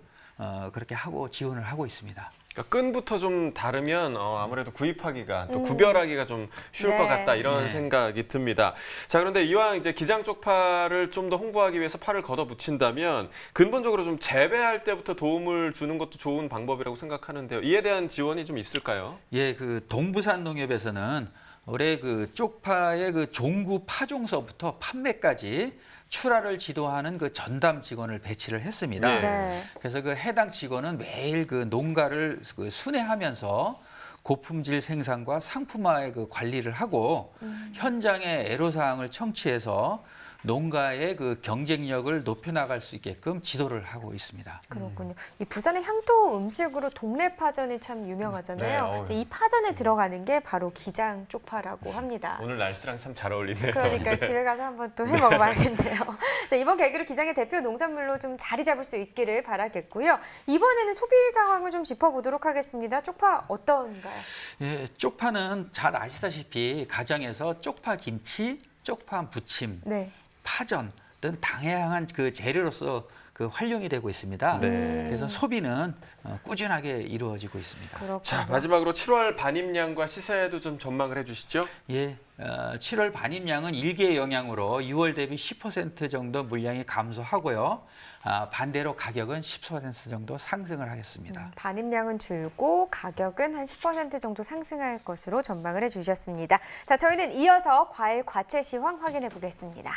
Speaker 7: 그렇게 하고 지원을 하고 있습니다.
Speaker 5: 그러니까 끈부터 좀 다르면 아무래도 구입하기가 또 구별하기가 좀 쉬울 것 같다 이런 생각이 듭니다. 자, 그런데 이왕 이제 기장 쪽파를 좀 더 홍보하기 위해서 팔을 걷어붙인다면 근본적으로 좀 재배할 때부터 도움을 주는 것도 좋은 방법이라고 생각하는데요. 이에 대한 지원이 좀 있을까요?
Speaker 7: 예, 그 동부산 농협에서는 올해 그 쪽파의 그 종구 파종서부터 판매까지 출하를 지도하는 그 전담 직원을 배치를 했습니다. 그래서 그 해당 직원은 매일 그 농가를 그 순회하면서 고품질 생산과 상품화의 그 관리를 하고 현장의 애로사항을 청취해서 농가의 그 경쟁력을 높여나갈 수 있게끔 지도를 하고 있습니다.
Speaker 6: 그렇군요. 이 부산의 향토 음식으로 동네 파전이 참 유명하잖아요. 이 파전에 들어가는 게 바로 기장 쪽파라고 합니다.
Speaker 5: 오늘 날씨랑 참 잘 어울리네요.
Speaker 6: 그러니까 집에 가서 한번 또 해 먹어봐야겠네요. 자, 이번 계기로 기장의 대표 농산물로 좀 자리 잡을 수 있기를 바라겠고요. 이번에는 소비 상황을 좀 짚어보도록 하겠습니다. 쪽파 어떤가요?
Speaker 7: 예, 쪽파는 잘 아시다시피 가정에서 쪽파 김치, 쪽파 부침, 파전 등 다양한 그 재료로서 그 활용이 되고 있습니다. 그래서 소비는 꾸준하게 이루어지고 있습니다.
Speaker 6: 그렇군요.
Speaker 5: 자, 마지막으로 7월 반입량과 시세도 좀 전망을 해주시죠.
Speaker 7: 예, 7월 반입량은 일기의 영향으로 6월 대비 10% 정도 물량이 감소하고요. 반대로 가격은 10% 정도 상승을 하겠습니다.
Speaker 6: 반입량은 줄고 가격은 한 10% 정도 상승할 것으로 전망을 해주셨습니다. 자, 저희는 이어서 과일 과채 시황 확인해 보겠습니다.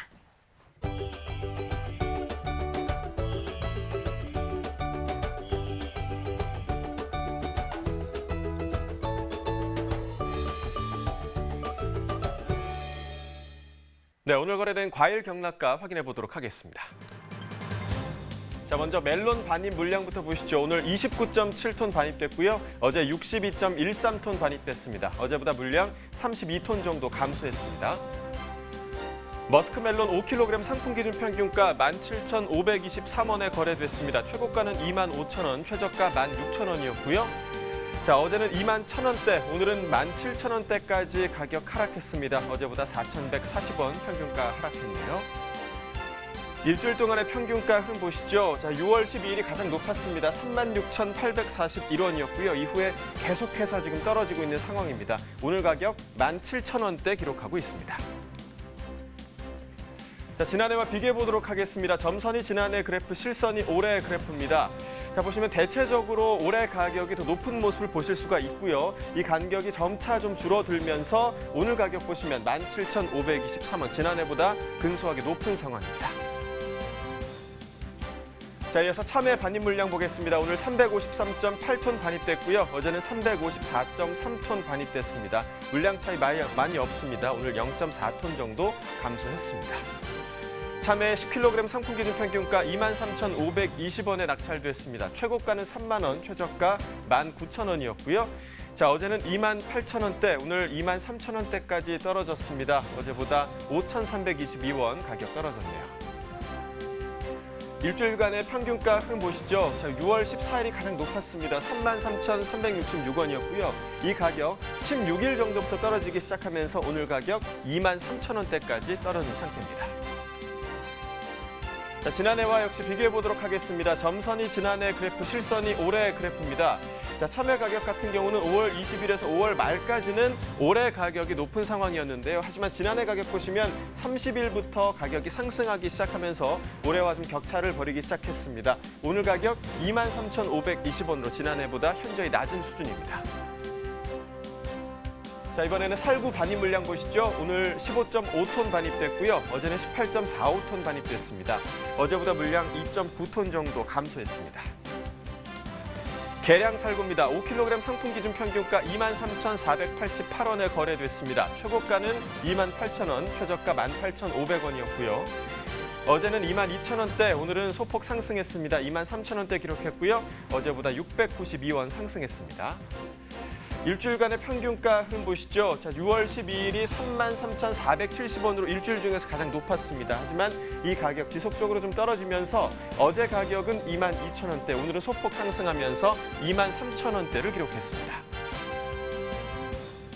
Speaker 5: 네, 오늘 거래된 과일 경락가 확인해 보도록 하겠습니다. 자, 먼저 멜론 반입 물량부터 보시죠. 오늘 29.7톤 반입됐고요. 어제 62.13톤 반입됐습니다. 어제보다 물량 32톤 정도 감소했습니다. 머스크멜론 5kg 상품 기준 평균가 17,523원에 거래됐습니다. 최고가는 25,000원, 최저가 16,000원이었고요. 자, 어제는 21,000원대, 오늘은 17,000원대까지 가격 하락했습니다. 어제보다 4,140원 평균가 하락했네요. 일주일 동안의 평균가 흐름 보시죠. 자, 6월 12일이 가장 높았습니다. 36,841원이었고요. 이후에 계속해서 지금 떨어지고 있는 상황입니다. 오늘 가격 17,000원대 기록하고 있습니다. 자, 지난해와 비교해 보도록 하겠습니다. 점선이 지난해 그래프, 실선이 올해 그래프입니다. 자, 보시면 대체적으로 올해 가격이 더 높은 모습을 보실 수가 있고요. 이 간격이 점차 좀 줄어들면서 오늘 가격 보시면 17,523원, 지난해보다 근소하게 높은 상황입니다. 자, 이어서 참외 반입 물량 보겠습니다. 오늘 353.8톤 반입됐고요. 어제는 354.3톤 반입됐습니다. 물량 차이 많이 없습니다. 오늘 0.4톤 정도 감소했습니다. 참외 10kg 상품 기준 평균가 23,520원에 낙찰됐습니다. 최고가는 3만 원, 최저가 19,000원이었고요. 자, 어제는 28,000원대, 오늘 23,000원대까지 떨어졌습니다. 어제보다 5,322원 가격 떨어졌네요. 일주일간의 평균가 흐름 보시죠. 자, 6월 14일이 가장 높았습니다. 33,366원이었고요. 이 가격 16일 정도부터 떨어지기 시작하면서 오늘 가격 23,000원대까지 떨어진 상태입니다. 자, 지난해와 역시 비교해 보도록 하겠습니다. 점선이 지난해 그래프, 실선이 올해 그래프입니다. 자, 참외 가격 같은 경우는 5월 20일에서 5월 말까지는 올해 가격이 높은 상황이었는데요. 하지만 지난해 가격 보시면 30일부터 가격이 상승하기 시작하면서 올해와 좀 격차를 벌이기 시작했습니다. 오늘 가격 23,520원으로 지난해보다 현저히 낮은 수준입니다. 자, 이번에는 살구 반입 물량 보시죠. 오늘 15.5톤 반입됐고요. 어제는 18.45톤 반입됐습니다. 어제보다 물량 2.9톤 정도 감소했습니다. 계량 살구입니다. 5kg 상품 기준 평균가 23,488원에 거래됐습니다. 최고가는 28,000원, 최저가 18,500원이었고요. 어제는 22,000원대, 오늘은 소폭 상승했습니다. 23,000원대 기록했고요. 어제보다 692원 상승했습니다. 일주일간의 평균가 흐름 보시죠. 자, 6월 12일이 33,470원으로 일주일 중에서 가장 높았습니다. 하지만 이 가격 지속적으로 좀 떨어지면서 어제 가격은 22,000원대, 오늘은 소폭 상승하면서 23,000원대를 기록했습니다.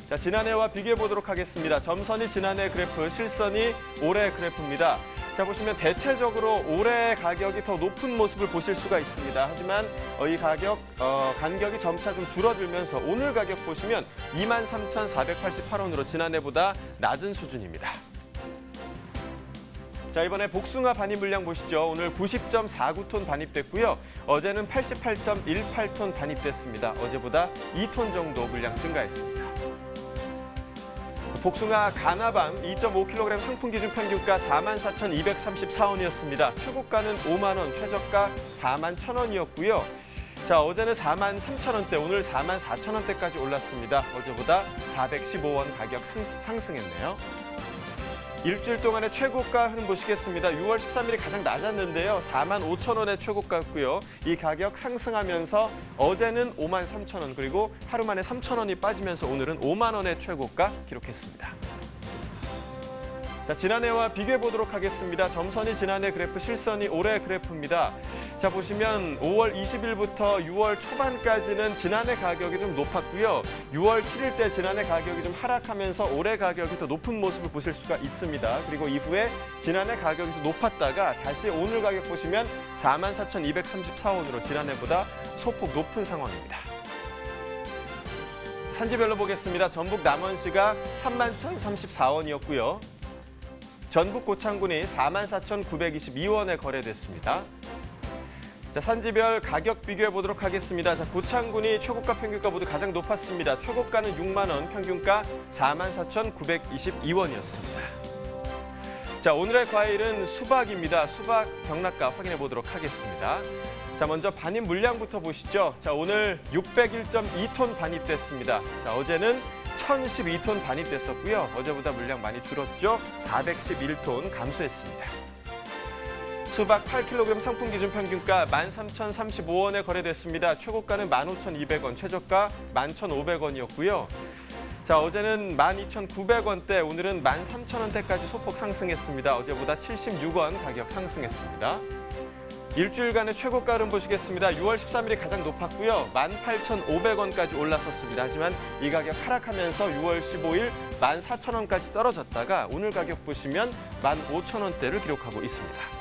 Speaker 5: 자, 지난해와 비교해 보도록 하겠습니다. 점선이 지난해 그래프, 실선이 올해 그래프입니다. 자, 보시면 대체적으로 올해 가격이 더 높은 모습을 보실 수가 있습니다. 하지만 이 간격이 점차 좀 줄어들면서 오늘 가격 보시면 23,488원으로 지난해보다 낮은 수준입니다. 자, 이번에 복숭아 반입 물량 보시죠. 오늘 90.49톤 반입됐고요. 어제는 88.18톤 반입됐습니다. 어제보다 2톤 정도 물량 증가했습니다. 복숭아 가나밤 2.5kg 상품 기준 평균가 44,234원이었습니다. 최고가는 5만 원, 최저가 41,000원이었고요. 자, 어제는 43,000원대, 오늘 44,000원대까지 올랐습니다. 어제보다 415원 가격 상승했네요. 일주일 동안의 최고가 흐름 보시겠습니다. 6월 13일이 가장 낮았는데요. 45,000원의 최고가였고요. 이 가격 상승하면서 어제는 53,000원, 그리고 하루 만에 3,000원이 빠지면서 오늘은 5만 원의 최고가 기록했습니다. 자, 지난해와 비교해 보도록 하겠습니다. 점선이 지난해 그래프, 실선이 올해 그래프입니다. 자, 보시면 5월 20일부터 6월 초반까지는 지난해 가격이 좀 높았고요. 6월 7일 때 지난해 가격이 좀 하락하면서 올해 가격이 더 높은 모습을 보실 수가 있습니다. 그리고 이후에 지난해 가격이 좀 높았다가 다시 오늘 가격 보시면 44,234원으로 지난해보다 소폭 높은 상황입니다. 산지별로 보겠습니다. 전북 남원시가 31,034원이었고요. 전북 고창군이 44,922원에 거래됐습니다. 자, 산지별 가격 비교해 보도록 하겠습니다. 자, 고창군이 최고가 평균가 모두 가장 높았습니다. 최고가는 6만 원, 평균가 44,922원이었습니다. 자, 오늘의 과일은 수박입니다. 수박 경락가 확인해 보도록 하겠습니다. 자, 먼저 반입 물량부터 보시죠. 자, 오늘 601.2톤 반입됐습니다. 자, 어제는 1,012톤 반입됐었고요. 어제보다 물량 많이 줄었죠. 411톤 감소했습니다. 수박 8kg 상품 기준 평균가 13,035원에 거래됐습니다. 최고가는 15,200원, 최저가 11,500원이었고요. 자, 어제는 12,900원대, 오늘은 13,000원대까지 소폭 상승했습니다. 어제보다 76원 가격 상승했습니다. 일주일간의 최고가를 보시겠습니다. 6월 13일이 가장 높았고요. 18,500원까지 올랐었습니다. 하지만 이 가격 하락하면서 6월 15일 14,000원까지 떨어졌다가 오늘 가격 보시면 15,000원대를 기록하고 있습니다.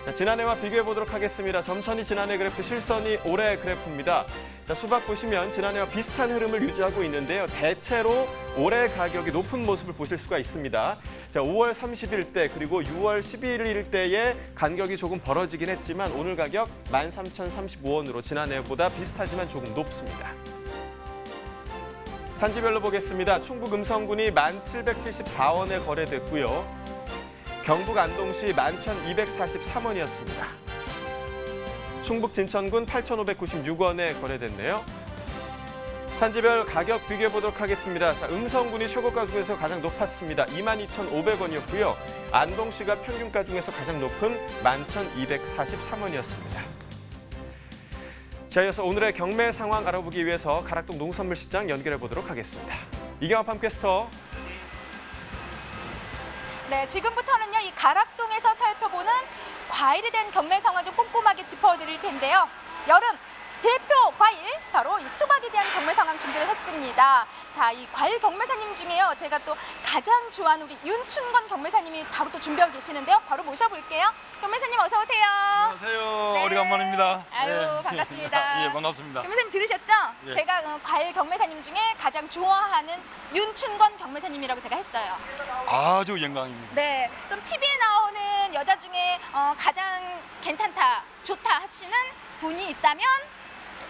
Speaker 5: 자, 지난해와 비교해 보도록 하겠습니다. 점선이 지난해 그래프, 실선이 올해 그래프입니다. 자, 수박 보시면 지난해와 비슷한 흐름을 유지하고 있는데요. 대체로 올해 가격이 높은 모습을 보실 수가 있습니다. 자, 5월 30일 때 그리고 6월 11일 때의 간격이 조금 벌어지긴 했지만 오늘 가격 13,035원으로 지난해보다 비슷하지만 조금 높습니다. 산지별로 보겠습니다. 충북 음성군이 1,774원에 거래됐고요. 경북 안동시 11,243원이었습니다. 충북 진천군 8,596원에 거래됐네요. 산지별 가격 비교해 보도록 하겠습니다. 자, 음성군이 최고가 중에서 가장 높았습니다. 22,500원이었고요. 안동시가 평균가 중에서 가장 높은 11,243원이었습니다. 자, 이어서 오늘의 경매 상황 알아보기 위해서 가락동 농산물시장 연결해 보도록 하겠습니다. 이경아 팜캐스터.
Speaker 9: 네, 지금부터는요, 이 가락동에서 살펴보는 과일에 대한 경매 상황 좀 꼼꼼하게 짚어드릴 텐데요. 여름 대표 과일, 바로 이 수박에 대한 경매 상황 준비를 했습니다. 자, 이 과일 경매사님 중에요, 제가 또 가장 좋아하는 우리 윤춘건 경매사님이 바로 또 준비하고 계시는데요. 바로 모셔볼게요. 경매사님 어서 오세요.
Speaker 11: 안녕하세요.
Speaker 9: 네.
Speaker 11: 오래간만입니다.
Speaker 9: 아유, 반갑습니다.
Speaker 11: 예, 반갑습니다.
Speaker 9: 경매사님 들으셨죠?
Speaker 11: 예.
Speaker 9: 제가 과일 경매사님 중에 가장 좋아하는 윤춘건 경매사님이라고 제가 했어요.
Speaker 11: 아주 영광입니다.
Speaker 9: 네, 그럼 TV에 나오는 여자 중에 가장 괜찮다, 좋다 하시는 분이 있다면?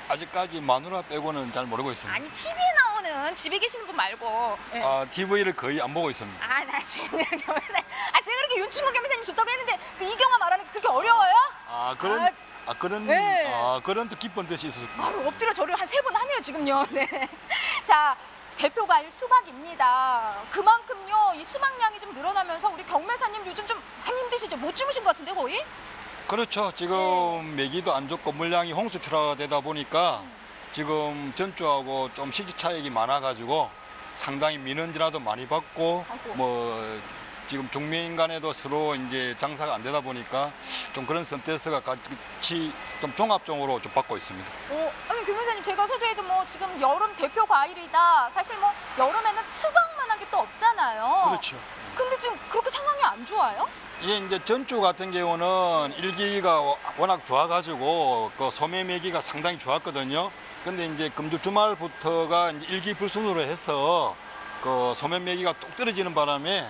Speaker 11: 아직까지 마누라 빼고는 잘 모르고 있습니다.
Speaker 9: 아니, TV에 나오는 집에 계시는 분 말고. 네.
Speaker 11: TV를 거의 안 보고 있습니다.
Speaker 9: 나 지금 경매사님. 제가 그렇게 윤춘건 경매사님 좋다고 했는데 그 이경아 말하는 게 그렇게 어려워요? 네.
Speaker 11: 그런 또 기쁜 뜻이 있었습니다.
Speaker 9: 엎드려 절을 한 3번 하네요, 지금요. 네. 자, 대표 과일 수박입니다. 그만큼요, 이 수박량이 좀 늘어나면서 우리 경매사님 요즘 좀 많이 힘드시죠? 못 주무신 것 같은데, 거의?
Speaker 11: 그렇죠. 지금 메기도 안 좋고 물량이 홍수출하가 되다 보니까 지금 전주하고 좀 시지 차익이 많아가지고 상당히 민원진화도 많이 받고 뭐 지금 중매인 간에도 서로 이제 장사가 안 되다 보니까 좀 그런 스트레스가 같이 좀 종합적으로 좀 받고 있습니다.
Speaker 9: 아니, 경매사님, 제가 서두에도 뭐 지금 여름 대표 과일이다. 사실 뭐 여름에는 수박만한 게 또 없잖아요.
Speaker 11: 그렇죠.
Speaker 9: 근데 지금 그렇게 상황이 안 좋아요?
Speaker 11: 이게 이제 전주 같은 경우는 일기가 워낙 좋아가지고 그 소매 매기가 상당히 좋았거든요. 근데 이제 금주 주말부터가 이제 일기불순으로 해서 그 소매 매기가 뚝 떨어지는 바람에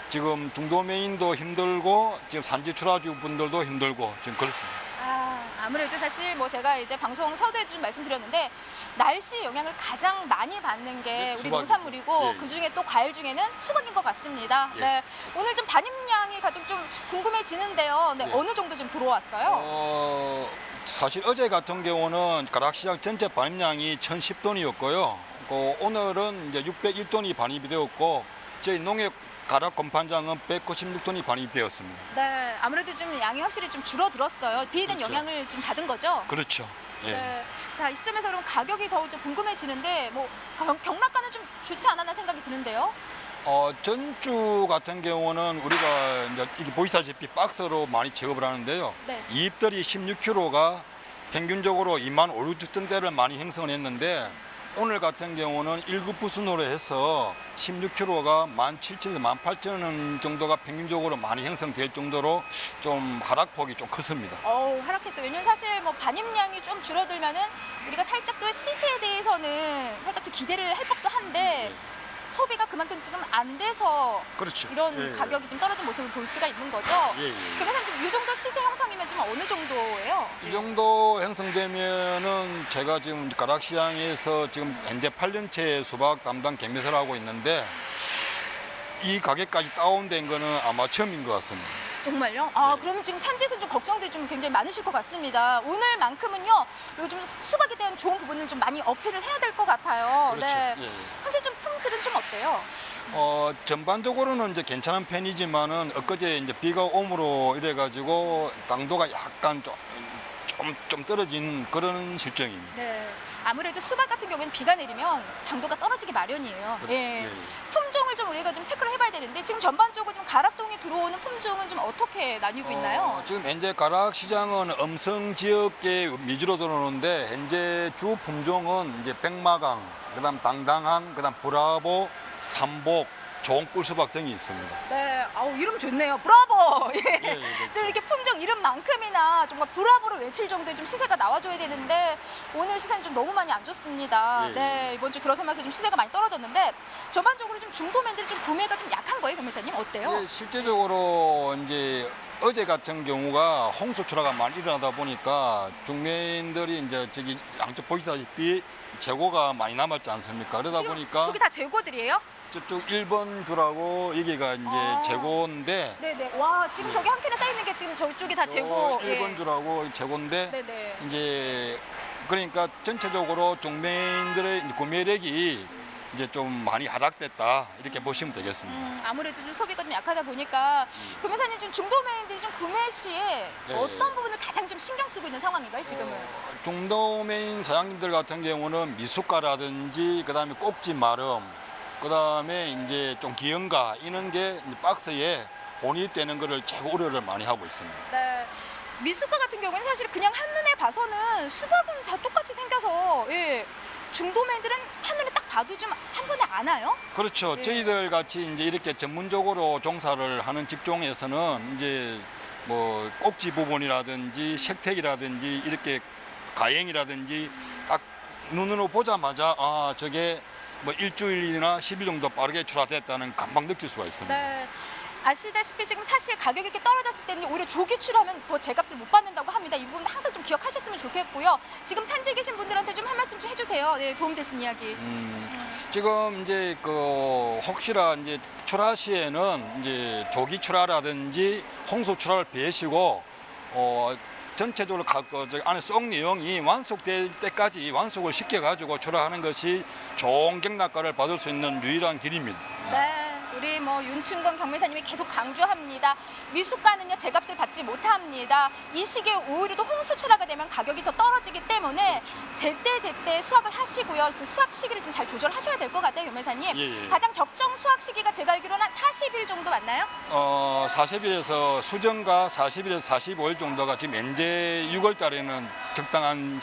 Speaker 11: 지금 중도매인도 힘들고 지금 산지 출하주 분들도 힘들고 지금 그렇습니다.
Speaker 9: 아무래도 사실 뭐 제가 이제 방송 서두에도 좀 말씀드렸는데 날씨 영향을 가장 많이 받는 게 우리 농산물이고 그중에 또 과일 중에는 수박인 것 같습니다. 네, 오늘 좀 반입량이 가장 좀 궁금해지는데요. 네, 어느 정도 좀 들어왔어요?
Speaker 11: 사실 어제 같은 경우는 가락시장 전체 반입량이 1,010톤이었고요. 오늘은 이제 601톤이 반입이 되었고 저희 농협 가락 공판장은 196톤이 반입되었습니다.
Speaker 9: 네, 아무래도 좀 양이 확실히 좀 줄어들었어요. 비에 대한 영향을 지금 받은 거죠?
Speaker 11: 그렇죠. 예.
Speaker 9: 네. 자, 이 시점에서 그럼 가격이 더 좀 궁금해지는데 뭐 경락가는 좀 좋지 않았나 생각이 드는데요.
Speaker 11: 전주 같은 경우는 우리가 이제 이게 보시다시피 박스로 많이 작업을 하는데요.
Speaker 9: 네.
Speaker 11: 이입들이 16kg가 평균적으로 2만 5, 6천대를 많이 형성을 했는데 오늘 같은 경우는 1급 부순으로 해서 16kg가 17,000에서 18,000원 정도가 평균적으로 많이 형성될 정도로 좀 하락폭이 좀 컸습니다.
Speaker 9: 하락했어요. 왜냐면 사실 뭐 반입량이 좀 줄어들면은 우리가 살짝 또 시세에 대해서는 살짝 또 기대를 할 법도 한데 소비가 그만큼 지금 안 돼서
Speaker 11: 그렇죠.
Speaker 9: 이런 가격이 좀 떨어진 모습을 볼 수가 있는 거죠. 그러면 이 정도 시세 형성이면 지금 어느 정도예요?
Speaker 11: 이 정도 형성되면은 제가 지금 가락시장에서 지금 현재 8년째 수박 담당 경매사를 하고 있는데 이 가격까지 다운된 거는 아마 처음인 것 같습니다.
Speaker 9: 정말요? 그러면 지금 산지에서 좀 걱정들이 좀 굉장히 많으실 것 같습니다. 오늘만큼은요, 그리고 좀 수박에 대한 좋은 부분을 좀 많이 어필을 해야 될 것 같아요.
Speaker 11: 그렇죠.
Speaker 9: 네. 현재 좀 품질은 좀 어때요?
Speaker 11: 전반적으로는 이제 괜찮은 편이지만은 엊그제 이제 비가 오므로 이래가지고 당도가 약간 좀 떨어진 그런 실정입니다.
Speaker 9: 네. 아무래도 수박 같은 경우는 비가 내리면 당도가 떨어지기 마련이에요.
Speaker 11: 그렇죠.
Speaker 9: 품종을 품종을 좀 우리가 좀 체크를 해봐야 되는데 지금 전반적으로 좀 가락동에 들어오는 품종은 좀 어떻게 나뉘고 있나요?
Speaker 11: 지금 현재 가락 시장은 음성 지역계 위주로 들어오는데 현재 주 품종은 이제 백마강, 그다음 당당항, 그다음 브라보, 삼복, 좋은꿀 수박 등이 있습니다.
Speaker 9: 네, 아우 이름 좋네요. 브라보. 예.
Speaker 11: 예,
Speaker 9: 좀 이렇게 품종 이름만큼이나 정말 브라보를 외칠 정도의 좀 시세가 나와줘야 되는데 오늘 시세는 좀 너무 많이 안 좋습니다.
Speaker 11: 예.
Speaker 9: 네, 이번 주 들어서면서 좀 시세가 많이 떨어졌는데 전반적으로 좀 중도맨들이 좀 구매가 좀 약한 거예요, 변호사님 어때요?
Speaker 11: 예, 실제적으로 이제 어제 같은 경우가 홍수 출하가 많이 일어나다 보니까 중매인들이 이제 저기 양쪽 보시다시피 재고가 많이 남았지 않습니까? 그러다 보니까
Speaker 9: 저기 다 재고들이에요?
Speaker 11: 저쪽 1번 줄하고 여기가 이제 재고인데
Speaker 9: 네네. 와 지금 저기 한 캔에 쌓여 있는 게 지금 저쪽이 다 재고.
Speaker 11: 1번 줄하고 재고인데
Speaker 9: 네네.
Speaker 11: 이제 그러니까 전체적으로 중매인들의 이제 구매력이 이제 좀 많이 하락됐다 이렇게 보시면 되겠습니다.
Speaker 9: 아무래도 좀 소비가 좀 약하다 보니까 변호사님 좀 중도매인들이 좀 구매 시에
Speaker 11: 네.
Speaker 9: 어떤 부분을 가장 좀 신경 쓰고 있는 상황인가요 지금은?
Speaker 11: 중도매인 사장님들 같은 경우는 미숫가라든지 그다음에 꼭지 마름, 그다음에 이제 좀 기형가 이런 게 이제 박스에 혼입되는 거를 최고 우려를 많이 하고 있습니다.
Speaker 9: 네. 미숫가 같은 경우는 사실 그냥 한눈에 봐서는 수박은 다 똑같이 생겨서 예. 중도매들은 한눈에 딱 봐도 좀 한 번에 아나요?
Speaker 11: 그렇죠.
Speaker 9: 예.
Speaker 11: 저희들 같이 이제 이렇게 전문적으로 종사를 하는 직종에서는 이제 뭐 꼭지 부분이라든지 색택이라든지 이렇게 가행이라든지 딱 눈으로 보자마자 아 저게 뭐 일주일이나 10일 정도 빠르게 출하됐다는 금방 느낄 수가 있습니다.
Speaker 9: 네. 아시다시피 지금 사실 가격이 이렇게 떨어졌을 때는 오히려 조기 출하면 더 제값을 못 받는다고 합니다. 이 부분 항상 좀 기억하셨으면 좋겠고요. 지금 산지에 계신 분들한테 좀 한 말씀 좀 해주세요. 네, 도움되신 이야기.
Speaker 11: 지금 이제 그 혹시나 이제 출하 시에는 이제 조기 출하라든지 홍수 출하를 피하시고 전체적으로 저 안에 속 내용이 완속될 때까지 완속을 시켜가지고 출하하는 것이 좋은 경락가를 받을 수 있는 유일한 길입니다.
Speaker 9: 네. 우리 뭐 윤춘건 경매사님이 계속 강조합니다. 미숫가는요 제값을 받지 못합니다. 이 시기에 오히려 또 홍수 출하가 되면 가격이 더 떨어지기 때문에 제때 수확을 하시고요. 그 수확 시기를 좀 잘 조절하셔야 될 것 같아요, 경매사님.
Speaker 11: 예.
Speaker 9: 가장 적정 수확 시기가 제가 알기로는 한 40일 정도 맞나요?
Speaker 11: 40일에서 수정가 40일에서 45일 정도가 지금 현재 6월 달에는 적당한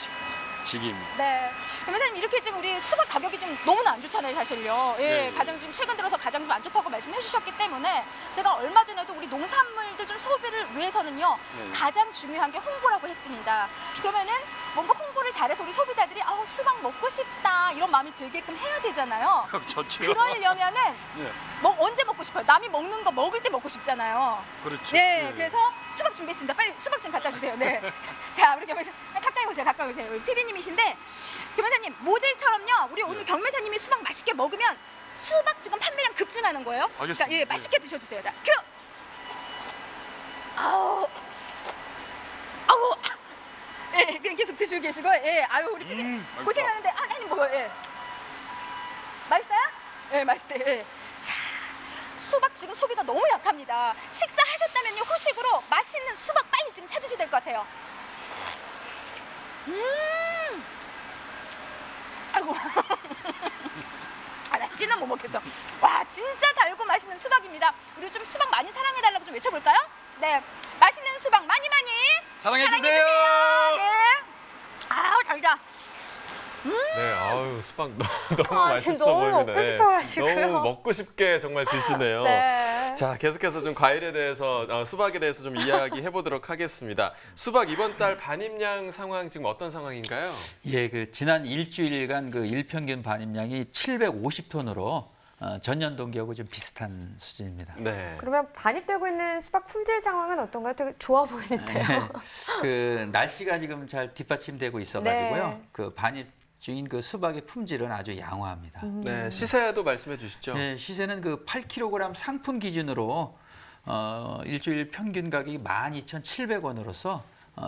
Speaker 11: 시기입니다.
Speaker 9: 네. 변호사님 이렇게 지금 우리 수박 가격이 좀 너무나 안 좋잖아요, 사실요. 예,
Speaker 11: 네.
Speaker 9: 가장 지금 최근 들어서 가장 좀 안 좋다고 말씀해 주셨기 때문에 제가 얼마 전에도 우리 농산물들 좀 소비를 위해서는요
Speaker 11: 네.
Speaker 9: 가장 중요한 게 홍보라고 했습니다. 그러면은 뭔가 홍보를 잘해서 우리 소비자들이 아우 수박 먹고 싶다 이런 마음이 들게끔 해야 되잖아요.
Speaker 11: 좋죠.
Speaker 9: 그러려면은
Speaker 11: 네.
Speaker 9: 뭐 언제 먹고 싶어요? 남이 먹는 거 먹을 때 먹고 싶잖아요.
Speaker 11: 그렇죠.
Speaker 9: 네,
Speaker 11: 예.
Speaker 9: 그래서 수박 준비했습니다. 빨리 수박 좀 갖다 주세요. 네. 자, 우리 경매사 가까이 오세요. 가까이 오세요. 우리 PD님이신데 경매사님 모델처럼요. 우리 오늘 경매사님이 수박 맛있게 먹으면 수박 지금 판매량 급증하는 거예요.
Speaker 11: 알겠습니다.
Speaker 9: 그러니까 예, 맛있게 드셔주세요. 자, 큐. 아우, 아우. 예, 그냥 계속 드시고 계시고, 예, 아유 우리 PD 고생하는데 아니 뭐, 예. 맛있어요? 예, 맛있대. 예. 자. 수박 지금 소비가 너무 약합니다. 식사하셨다면요 후식으로 맛있는 수박 빨리 지금 찾으셔야 될 것 같아요. 아이고 나 찌는 못 먹겠어. 와 진짜 달고 맛있는 수박입니다. 우리 좀 수박 많이 사랑해달라고 좀 외쳐볼까요? 네, 맛있는 수박 많이
Speaker 11: 사랑해주세요.
Speaker 9: 네. 아우 달다.
Speaker 5: 네, 아유 수박 너무
Speaker 6: 아,
Speaker 5: 맛있어
Speaker 6: 지금 너무
Speaker 5: 보이네.
Speaker 6: 먹고 싶어가지고요.
Speaker 5: 너무 먹고 싶게 정말 드시네요.
Speaker 6: 네.
Speaker 5: 자, 계속해서 좀 과일에 대해서 수박에 대해서 좀 이야기해 보도록 하겠습니다. 수박 이번 달 반입량 상황 지금 어떤 상황인가요?
Speaker 7: 예, 그 지난 일주일간 그 일평균 반입량이 750톤으로 전년 동기하고 좀 비슷한 수준입니다.
Speaker 5: 네.
Speaker 6: 그러면 반입되고 있는 수박 품질 상황은 어떤가요? 되게 좋아 보이는데요.
Speaker 7: 그 날씨가 지금 잘 뒷받침되고 있어가지고요.
Speaker 6: 네.
Speaker 7: 그 반입 중인 그 수박의 품질은 아주 양호합니다.
Speaker 5: 네, 시세도 말씀해 주시죠.
Speaker 7: 네, 시세는 그 8kg 상품 기준으로 일주일 평균 가격이 12,700원으로서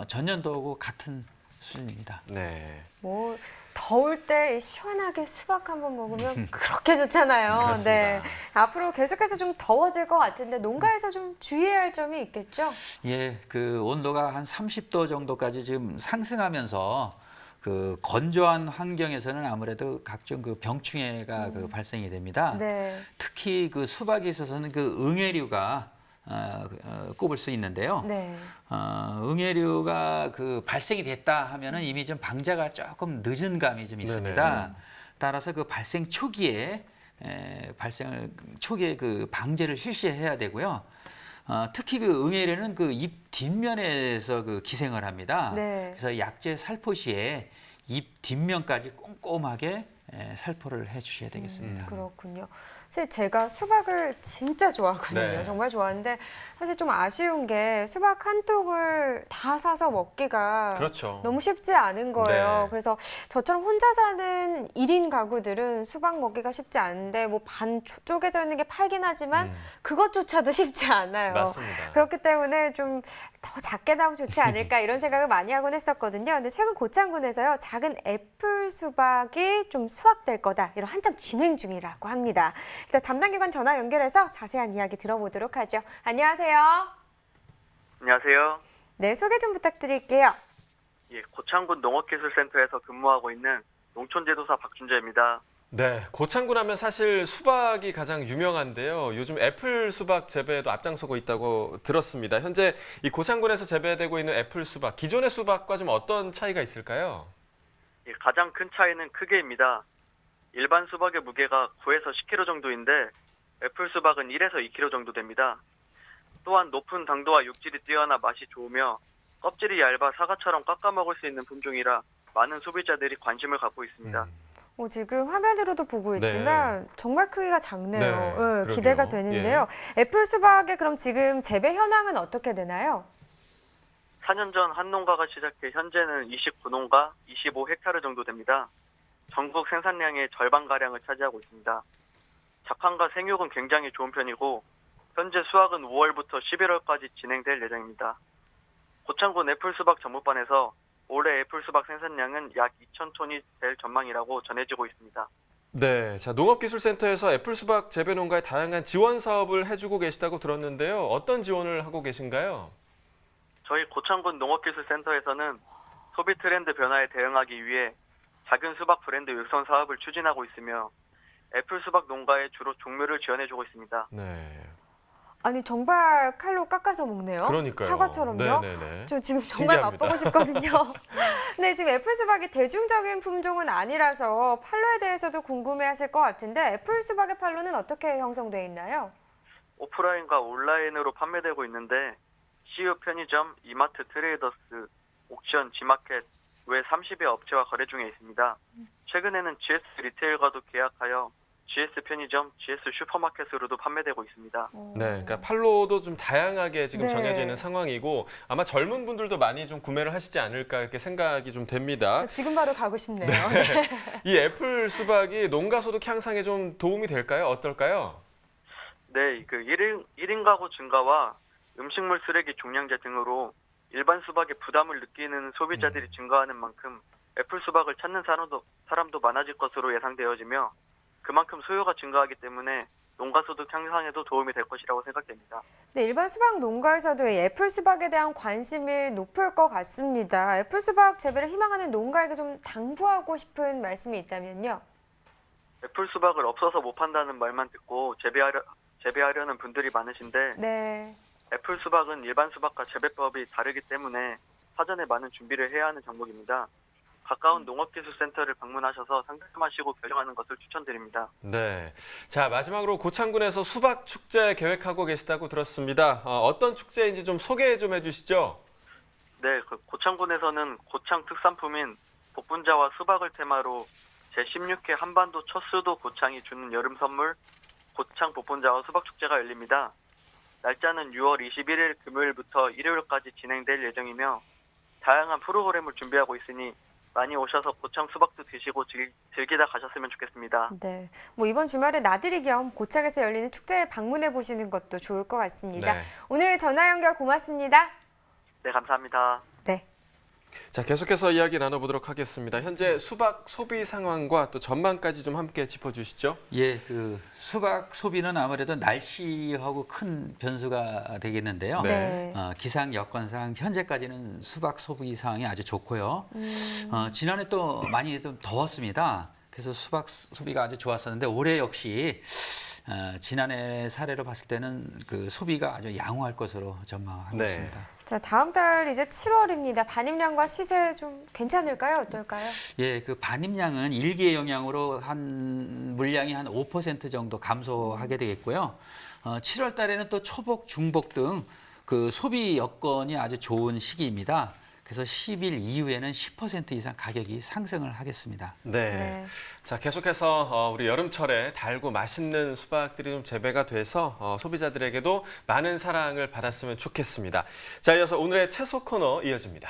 Speaker 7: 전년도하고 같은 수준입니다.
Speaker 5: 네.
Speaker 6: 뭐 더울 때 시원하게 수박 한번 먹으면 그렇게 좋잖아요.
Speaker 7: 그렇습니다.
Speaker 6: 네. 앞으로 계속해서 좀 더워질 것 같은데 농가에서 좀 주의해야 할 점이 있겠죠?
Speaker 7: 예, 그 온도가 한 30도 정도까지 지금 상승하면서 그 건조한 환경에서는 아무래도 각종 그 병충해가 그 발생이 됩니다.
Speaker 6: 네.
Speaker 7: 특히 그 수박에 있어서는 그 응애류가 꼽을 수 있는데요.
Speaker 6: 네.
Speaker 7: 응애류가 그 발생이 됐다 하면은 이미 좀 방제가 조금 늦은 감이 좀 있습니다.
Speaker 5: 네네.
Speaker 7: 따라서 그 발생 초기에 그 방제를 실시해야 되고요. 특히 그 응애류는 그 잎 뒷면에서 그 기생을 합니다.
Speaker 6: 네.
Speaker 7: 그래서 약재 살포시에 잎 뒷면까지 꼼꼼하게 살포를 해주셔야 되겠습니다.
Speaker 6: 그렇군요. 사실 제가 수박을 진짜 좋아하거든요.
Speaker 5: 네.
Speaker 6: 정말 좋아하는데 사실 좀 아쉬운 게 수박 한 통을 다 사서 먹기가
Speaker 5: 그렇죠.
Speaker 6: 너무 쉽지 않은 거예요.
Speaker 5: 네.
Speaker 6: 그래서 저처럼 혼자 사는 1인 가구들은 수박 먹기가 쉽지 않은데 뭐 반 쪼개져 있는 게 팔긴 하지만 그것조차도 쉽지 않아요.
Speaker 5: 맞습니다.
Speaker 6: 그렇기 때문에 좀 더 작게 나오면 좋지 않을까 이런 생각을 많이 하곤 했었거든요. 근데 최근 고창군에서요, 작은 애플 수박이 좀 수확될 거다, 이런 한참 진행 중이라고 합니다. 일단 담당 기관 전화 연결해서 자세한 이야기 들어보도록 하죠. 안녕하세요.
Speaker 12: 안녕하세요.
Speaker 6: 네, 소개 좀 부탁드릴게요.
Speaker 12: 예, 고창군 농업기술센터에서 근무하고 있는 농촌제도사 박준재입니다.
Speaker 5: 네, 고창군 하면 사실 수박이 가장 유명한데요. 요즘 애플 수박 재배에도 앞장서고 있다고 들었습니다. 현재 이 고창군에서 재배되고 있는 애플 수박, 기존의 수박과 좀 어떤 차이가 있을까요?
Speaker 12: 예, 가장 큰 차이는 크기입니다. 일반 수박의 무게가 9에서 10kg 정도인데 애플 수박은 1에서 2kg 정도 됩니다. 또한 높은 당도와 육질이 뛰어나 맛이 좋으며 껍질이 얇아 사과처럼 깎아 먹을 수 있는 품종이라 많은 소비자들이 관심을 갖고 있습니다.
Speaker 6: 지금 화면으로도 보고 있지만 정말 크기가 작네요.
Speaker 5: 네,
Speaker 6: 네, 기대가 되는데요. 애플 수박의 그럼 지금 재배 현황은 어떻게 되나요?
Speaker 12: 4년 전 한 농가가 시작해 현재는 29농가 25헥타르 정도 됩니다. 전국 생산량의 절반가량을 차지하고 있습니다. 작황과 생육은 굉장히 좋은 편이고 현재 수확은 5월부터 11월까지 진행될 예정입니다. 고창군 애플 수박 전문반에서 올해 애플 수박 생산량은 약 2,000톤이 될 전망이라고 전해지고 있습니다.
Speaker 5: 네, 자 농업기술센터에서 애플 수박 재배 농가에 다양한 지원 사업을 해주고 계시다고 들었는데요. 어떤 지원을 하고 계신가요?
Speaker 12: 저희 고창군 농업기술센터에서는 소비 트렌드 변화에 대응하기 위해 작은 수박 브랜드 육성 사업을 추진하고 있으며 애플 수박 농가에 주로 종묘를 지원해주고 있습니다.
Speaker 5: 네.
Speaker 6: 아니 정말 칼로 깎아서 먹네요.
Speaker 5: 그러니까요.
Speaker 6: 사과처럼요.
Speaker 5: 네네네.
Speaker 6: 저 지금 정말
Speaker 5: 신기합니다.
Speaker 6: 맛보고 싶거든요. 네, 지금 애플 수박이 대중적인 품종은 아니라서 판로에 대해서도 궁금해하실 것 같은데 애플 수박의 판로는 어떻게 형성돼 있나요?
Speaker 12: 오프라인과 온라인으로 판매되고 있는데 CU 편의점, 이마트 트레이더스, 옥션, 지마켓 외 30여 업체와 거래 중에 있습니다. 최근에는 GS 리테일과도 계약하여 GS 편의점, GS 슈퍼마켓으로도 판매되고 있습니다.
Speaker 5: 네, 그러니까 판로도 좀 다양하게 지금
Speaker 6: 네.
Speaker 5: 정해져 있는 상황이고 아마 젊은 분들도 많이 좀 구매를 하시지 않을까 이렇게 생각이 좀 됩니다.
Speaker 6: 지금 바로 가고 싶네요.
Speaker 5: 네. 이 애플 수박이 농가 소득 향상에 좀 도움이 될까요? 어떨까요?
Speaker 12: 네, 그 1인 가구 증가와 음식물 쓰레기 종량제 등으로 일반 수박에 부담을 느끼는 소비자들이 증가하는 만큼 애플 수박을 찾는 사람도 많아질 것으로 예상되어지며 그만큼 수요가 증가하기 때문에 농가 소득 향상에도 도움이 될 것이라고 생각됩니다.
Speaker 6: 네, 일반 수박 농가에서도 이 애플 수박에 대한 관심이 높을 것 같습니다. 애플 수박 재배를 희망하는 농가에게 좀 당부하고 싶은 말씀이 있다면요.
Speaker 12: 애플 수박을 없어서 못 판다는 말만 듣고 재배하려는 분들이 많으신데
Speaker 6: 네.
Speaker 12: 애플 수박은 일반 수박과 재배법이 다르기 때문에 사전에 많은 준비를 해야 하는 종목입니다. 가까운 농업기술센터를 방문하셔서 상담하시고 결정하는 것을 추천드립니다.
Speaker 5: 네. 자, 마지막으로 고창군에서 수박 축제 계획하고 계시다고 들었습니다. 어떤 축제인지 좀 소개 좀 해주시죠.
Speaker 12: 네, 고창군에서는 고창 특산품인 복분자와 수박을 테마로 제16회 한반도 첫 수도 고창이 주는 여름 선물 고창 복분자와 수박 축제가 열립니다. 날짜는 6월 21일 금요일부터 일요일까지 진행될 예정이며 다양한 프로그램을 준비하고 있으니 많이 오셔서 고창 수박도 드시고 즐기다 가셨으면 좋겠습니다.
Speaker 6: 네, 뭐 이번 주말에 나들이 겸 고창에서 열리는 축제에 방문해 보시는 것도 좋을 것 같습니다.
Speaker 5: 네.
Speaker 6: 오늘 전화 연결 고맙습니다.
Speaker 12: 네, 감사합니다.
Speaker 6: 네.
Speaker 5: 자, 계속해서 이야기 나눠보도록 하겠습니다. 현재 수박 소비 상황과 또 전망까지 좀 함께 짚어주시죠.
Speaker 7: 예, 그 수박 소비는 아무래도 날씨하고 큰 변수가 되겠는데요.
Speaker 5: 네.
Speaker 7: 기상 여건상 현재까지는 수박 소비 상황이 아주 좋고요. 지난해 또 많이 좀 더웠습니다. 그래서 수박 소비가 아주 좋았었는데 올해 역시 지난해 사례로 봤을 때는 그 소비가 아주 양호할 것으로 전망하고
Speaker 5: 네.
Speaker 7: 있습니다.
Speaker 6: 자, 다음 달 이제 7월입니다. 반입량과 시세 좀 괜찮을까요? 어떨까요?
Speaker 7: 예, 그 반입량은 일기의 영향으로 한 물량이 한 5% 정도 감소하게 되겠고요. 7월 달에는 또 초복, 중복 등 그 소비 여건이 아주 좋은 시기입니다. 그래서 10일 이후에는 10% 이상 가격이 상승을 하겠습니다.
Speaker 5: 네. 자, 계속해서 우리 여름철에 달고 맛있는 수박들이 좀 재배가 돼서 소비자들에게도 많은 사랑을 받았으면 좋겠습니다. 자, 이어서 오늘의 채소 코너 이어집니다.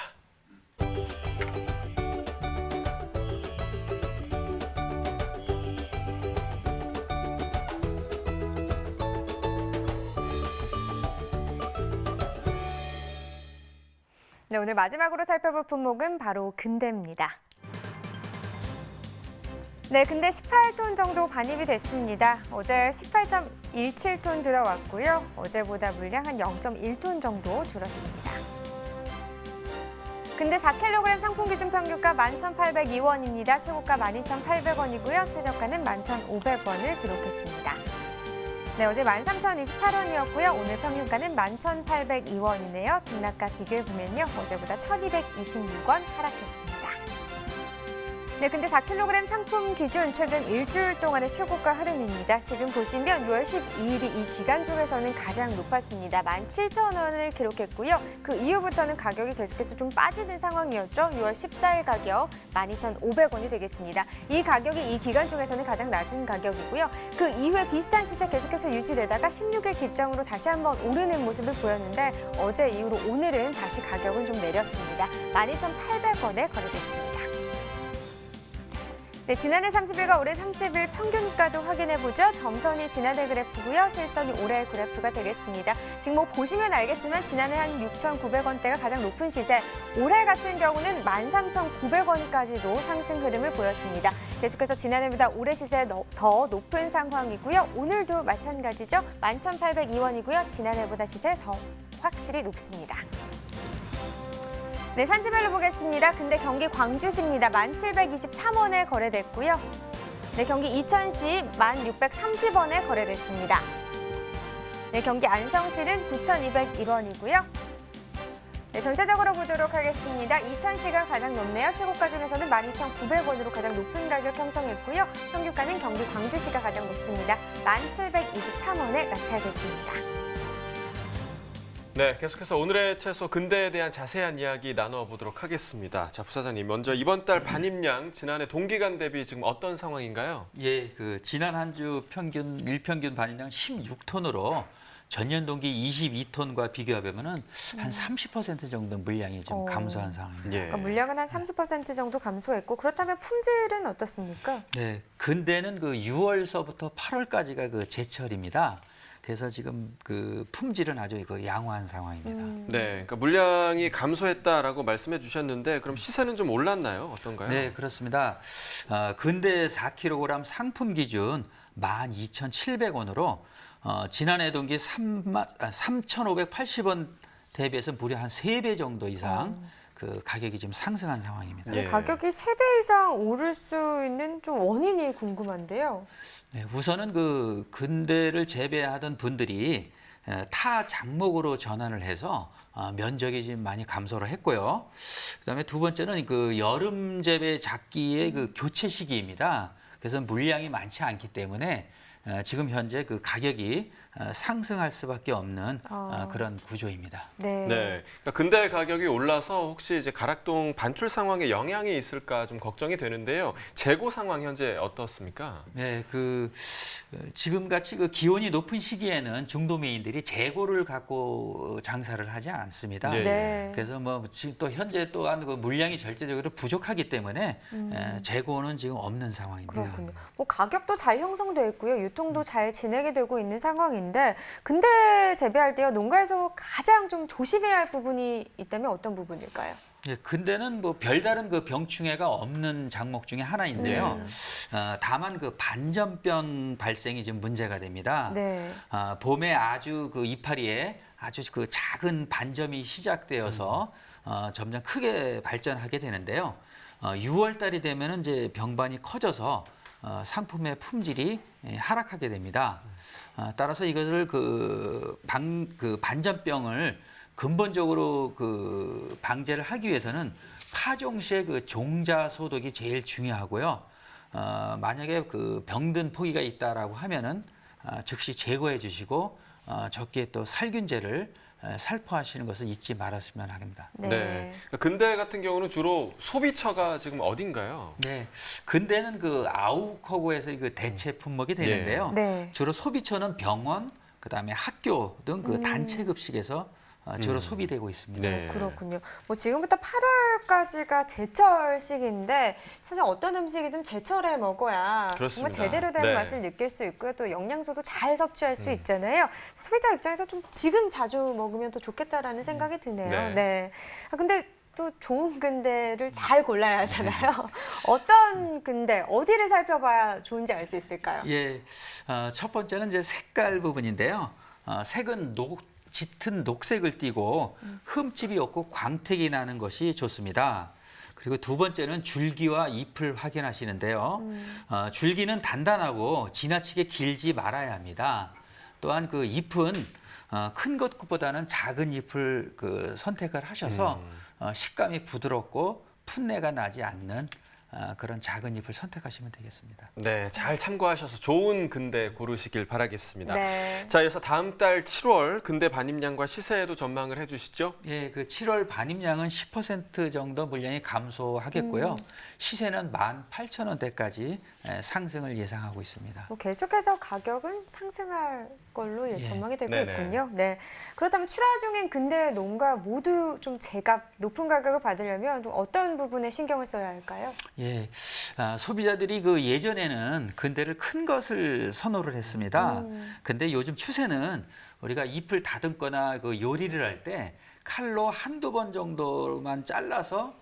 Speaker 6: 네, 오늘 마지막으로 살펴볼 품목은 바로 근대입니다. 네, 근대 18톤 정도 반입이 됐습니다. 어제 18.17톤 들어왔고요. 어제보다 물량 한 0.1톤 정도 줄었습니다. 근대 4kg 상품 기준 평균가 11,802원입니다. 최고가 12,800원이고요. 최저가는 11,500원을 기록했습니다. 네, 어제 13,028원이었고요. 오늘 평균가는 11,802원이네요. 등락과 비교해 보면요. 어제보다 1,226원 하락했습니다. 네, 근데 4kg 상품 기준 최근 일주일 동안의 최고가 흐름입니다. 지금 보시면 6월 12일이 이 기간 중에서는 가장 높았습니다. 17,000원을 기록했고요. 그 이후부터는 가격이 계속해서 좀 빠지는 상황이었죠. 6월 14일 가격 12,500원이 되겠습니다. 이 가격이 이 기간 중에서는 가장 낮은 가격이고요. 그 이후에 비슷한 시세 계속해서 유지되다가 16일 기점으로 다시 한번 오르는 모습을 보였는데 어제 이후로 오늘은 다시 가격은 좀 내렸습니다. 12,800원에 거래됐습니다. 네, 지난해 30일과 올해 30일 평균가도 확인해보죠. 점선이 지난해 그래프고요. 실선이 올해 그래프가 되겠습니다. 지금 뭐 보시면 알겠지만 지난해 한 6,900원대가 가장 높은 시세, 올해 같은 경우는 13,900원까지도 상승 흐름을 보였습니다. 계속해서 지난해보다 올해 시세 더 높은 상황이고요. 오늘도 마찬가지죠. 11,802원이고요. 지난해보다 시세 더 확실히 높습니다. 네, 산지별로 보겠습니다. 근데 경기 광주시입니다. 1,723원에 거래됐고요. 네, 경기 이천시 1,630원에 거래됐습니다. 네, 경기 안성시는 9,201원이고요. 네, 전체적으로 보도록 하겠습니다. 이천시가 가장 높네요. 최고가 중에서는 12,900원으로 가장 높은 가격 형성했고요. 평균가는 경기 광주시가 가장 높습니다. 1,723원에 낙찰됐습니다.
Speaker 5: 네, 계속해서 오늘의 채소 근대에 대한 자세한 이야기 나눠보도록 하겠습니다. 자, 부사장님, 먼저 이번 달 반입량 지난해 동기간 대비 지금 어떤 상황인가요?
Speaker 7: 예, 그 지난 한 주 일평균 반입량 16톤으로 전년 동기 22톤과 비교해보면은 한 30% 정도 물량이 좀 감소한 상황입니다.
Speaker 6: 그러니까 물량은 한 30% 정도 감소했고 그렇다면 품질은 어떻습니까?
Speaker 7: 네, 근대는 그 6월서부터 8월까지가 그 제철입니다. 그래서 지금 그 품질은 아주 양호한 상황입니다.
Speaker 5: 네, 그러니까 물량이 감소했다라고 말씀해 주셨는데 그럼 시세는 좀 올랐나요? 어떤가요?
Speaker 7: 네, 그렇습니다. 근대 4kg 상품 기준 12,700원으로 지난해 동기 3,580원 대비해서 무려 한 3배 정도 이상 그 가격이 지금 상승한 상황입니다.
Speaker 6: 네, 가격이 3배 이상 오를 수 있는 좀 원인이 궁금한데요.
Speaker 7: 네, 우선은 그 근대를 재배하던 분들이 타 작목으로 전환을 해서 면적이 지금 많이 감소를 했고요. 그다음에 두 번째는 그 여름 재배 작기의 그 교체 시기입니다. 그래서 물량이 많지 않기 때문에 지금 현재 그 가격이 상승할 수밖에 없는 그런 구조입니다.
Speaker 6: 네.
Speaker 5: 네. 그러니까 근대 가격이 올라서 혹시 이제 가락동 반출 상황에 영향이 있을까 좀 걱정이 되는데요. 재고 상황 현재 어떻습니까?
Speaker 7: 네, 그 지금같이 그 기온이 높은 시기에는 중도매인들이 재고를 갖고 장사를 하지 않습니다.
Speaker 6: 네.
Speaker 7: 그래서 뭐 지금 또 현재 또한 그 물량이 절대적으로 부족하기 때문에 재고는 지금 없는 상황입니다.
Speaker 6: 그렇군요. 뭐 가격도 잘 형성돼 있고요. 유통도 잘 진행이 되고 있는 상황이 상황인데 근대 재배할 때요 농가에서 가장 좀 조심해야 할 부분이 있다면 어떤 부분일까요?
Speaker 7: 예, 근데는 뭐 별다른 그 병충해가 없는 작목 중에 하나인데요. 다만 그 반전병 발생이 좀 문제가 됩니다.
Speaker 6: 네.
Speaker 7: 봄에 아주 그 이파리에 아주 그 작은 반점이 시작되어서 점점 크게 발전하게 되는데요. 6월 달이 되면은 이제 병반이 커져서 상품의 품질이 하락하게 됩니다. 따라서 이것을 그 반전병을 근본적으로 그 방제를 하기 위해서는 파종 시에 그 종자 소독이 제일 중요하고요. 만약에 그 병든 포기가 있다라고 하면은 즉시 제거해 주시고 적기에 또 살균제를 살포하시는 것을 잊지 말았으면 합니다.
Speaker 5: 네. 근대 같은 경우는 주로 소비처가 지금 어딘가요?
Speaker 7: 네. 근대는 그 아우커고에서 그 대체 품목이 되는데요.
Speaker 6: 네.
Speaker 7: 주로 소비처는 병원, 그다음에 학교 등 그 단체 급식에서 주로 소비되고 있습니다.
Speaker 5: 네.
Speaker 6: 그렇군요. 뭐 지금부터 8월까지가 제철 시기인데 사실 어떤 음식이든 제철에 먹어야
Speaker 5: 그렇습니다.
Speaker 6: 정말 제대로 된
Speaker 5: 네.
Speaker 6: 맛을 느낄 수 있고요. 또 영양소도 잘 섭취할 수 있잖아요. 소비자 입장에서 좀 지금 자주 먹으면 더 좋겠다라는 생각이 드네요.
Speaker 5: 네.
Speaker 6: 네. 근데 또 좋은 근대를 잘 골라야 하잖아요. 어떤 근대, 어디를 살펴봐야 좋은지 알 수 있을까요?
Speaker 7: 예, 첫 번째는 이제 색깔 부분인데요. 색은 짙은 녹색을 띠고 흠집이 없고 광택이 나는 것이 좋습니다. 그리고 두 번째는 줄기와 잎을 확인하시는데요. 줄기는 단단하고 지나치게 길지 말아야 합니다. 또한 그 잎은 큰 것보다는 작은 잎을 그 선택을 하셔서 식감이 부드럽고 풋내가 나지 않는 그런 작은 잎을 선택하시면 되겠습니다.
Speaker 5: 네, 잘 참고하셔서 좋은 근대 고르시길 바라겠습니다.
Speaker 6: 네.
Speaker 5: 자, 이어서 다음 달 7월 근대 반입량과 시세에도 전망을 해주시죠.
Speaker 7: 예, 그 7월 반입량은 10% 정도 물량이 감소하겠고요. 시세는 18,000원대까지 상승을 예상하고 있습니다.
Speaker 6: 뭐 계속해서 가격은 상승할 걸로
Speaker 7: 예.
Speaker 6: 전망이 되고
Speaker 5: 네네.
Speaker 6: 있군요. 네. 그렇다면 출하 중인 근대 농가 모두 좀 제값 높은 가격을 받으려면 좀 어떤 부분에 신경을 써야 할까요?
Speaker 7: 예, 소비자들이 그 예전에는 근대를 큰 것을 선호를 했습니다. 근데 요즘 추세는 우리가 잎을 다듬거나 그 요리를 할 때 칼로 한두 번 정도만 잘라서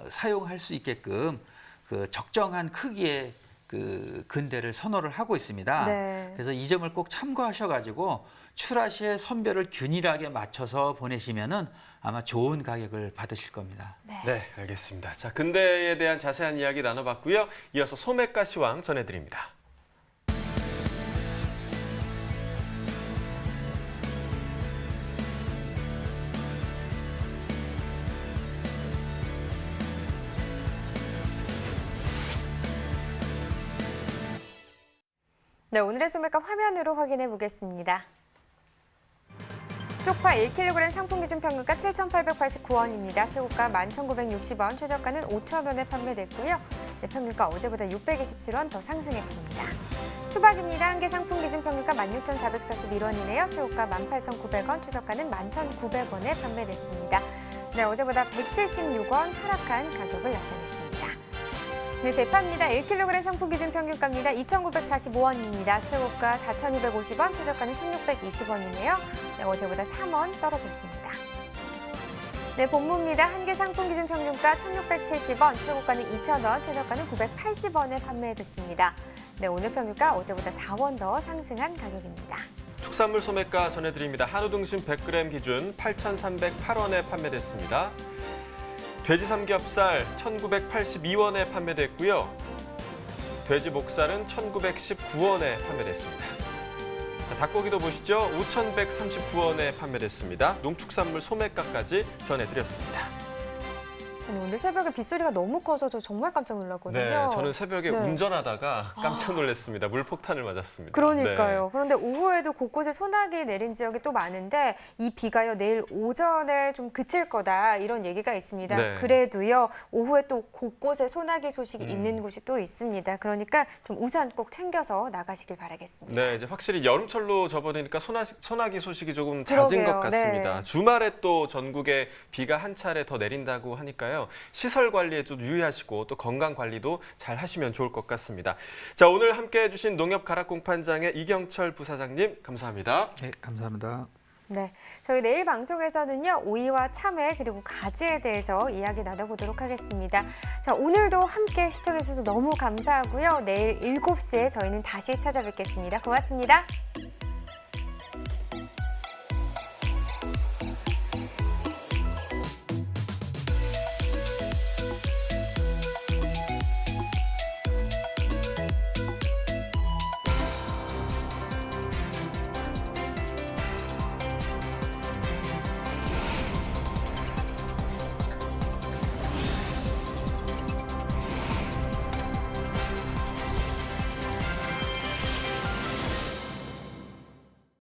Speaker 7: 사용할 수 있게끔 그 적정한 크기의 그 근대를 선호를 하고 있습니다.
Speaker 6: 네.
Speaker 7: 그래서 이 점을 꼭 참고하셔가지고 출하 시에 선별을 균일하게 맞춰서 보내시면은 아마 좋은 가격을 받으실 겁니다.
Speaker 5: 네, 알겠습니다. 자, 근대에 대한 자세한 이야기 나눠봤고요. 이어서 소매가 시황 전해드립니다.
Speaker 6: 네, 오늘의 소매가 화면으로 확인해 보겠습니다. 쪽파 1kg 상품 기준 평균가 7,889원입니다. 최고가 11,960원, 최저가는 5,000원에 판매됐고요. 네, 평균가 어제보다 627원 더 상승했습니다. 수박입니다. 한 개 상품 기준 평균가 16,441원이네요. 최고가 18,900원, 최저가는 11,900원에 판매됐습니다. 네, 어제보다 176원 하락한 가격을 나타냈습니다. 네, 대파입니다. 1kg 상품 기준 평균가입니다. 2,945원입니다. 최고가 4,250원, 최저가는 1,620원이네요. 네, 어제보다 3원 떨어졌습니다. 네, 본무입니다. 한 개 상품 기준 평균가 1,670원, 최고가는 2,000원, 최저가는 980원에 판매됐습니다. 네, 오늘 평균가 어제보다 4원 더 상승한 가격입니다.
Speaker 5: 축산물 소매가 전해드립니다. 한우 등심 100g 기준 8,308원에 판매됐습니다. 돼지 삼겹살 1,982원에 판매됐고요. 돼지 목살은 1,919원에 판매됐습니다. 자, 닭고기도 보시죠. 5,139원에 판매됐습니다. 농축산물 소매가까지 전해드렸습니다.
Speaker 6: 오늘 새벽에 빗소리가 너무 커서 저 정말 깜짝 놀랐거든요.
Speaker 5: 네, 저는 새벽에
Speaker 6: 네.
Speaker 5: 운전하다가 깜짝 놀랐습니다. 물폭탄을 맞았습니다.
Speaker 6: 그러니까요.
Speaker 5: 네.
Speaker 6: 그런데 오후에도 곳곳에 소나기 내린 지역이 또 많은데 이 비가요 내일 오전에 좀 그칠 거다 이런 얘기가 있습니다.
Speaker 5: 네.
Speaker 6: 그래도요 오후에 또 곳곳에 소나기 소식이 있는 곳이 또 있습니다. 그러니까 좀 우산 꼭 챙겨서 나가시길 바라겠습니다.
Speaker 5: 네, 이제 확실히 여름철로 접어드니까 소나기 소식이 조금 잦은
Speaker 6: 그러게요.
Speaker 5: 것 같습니다.
Speaker 6: 네.
Speaker 5: 주말에 또 전국에 비가 한 차례 더 내린다고 하니까요. 있으니까요. 시설 관리에 좀 유의하시고 또 건강 관리도 잘 하시면 좋을 것 같습니다. 자, 오늘 함께해 주신 농협 가락공판장의 이경철 부사장님 감사합니다.
Speaker 7: 네, 감사합니다.
Speaker 6: 네, 저희 내일 방송에서는요, 오이와 참외 그리고 가지에 대해서 이야기 나눠보도록 하겠습니다. 자, 오늘도 함께 시청해주셔서 너무 감사하고요. 내일 7시에 저희는 다시 찾아뵙겠습니다. 고맙습니다.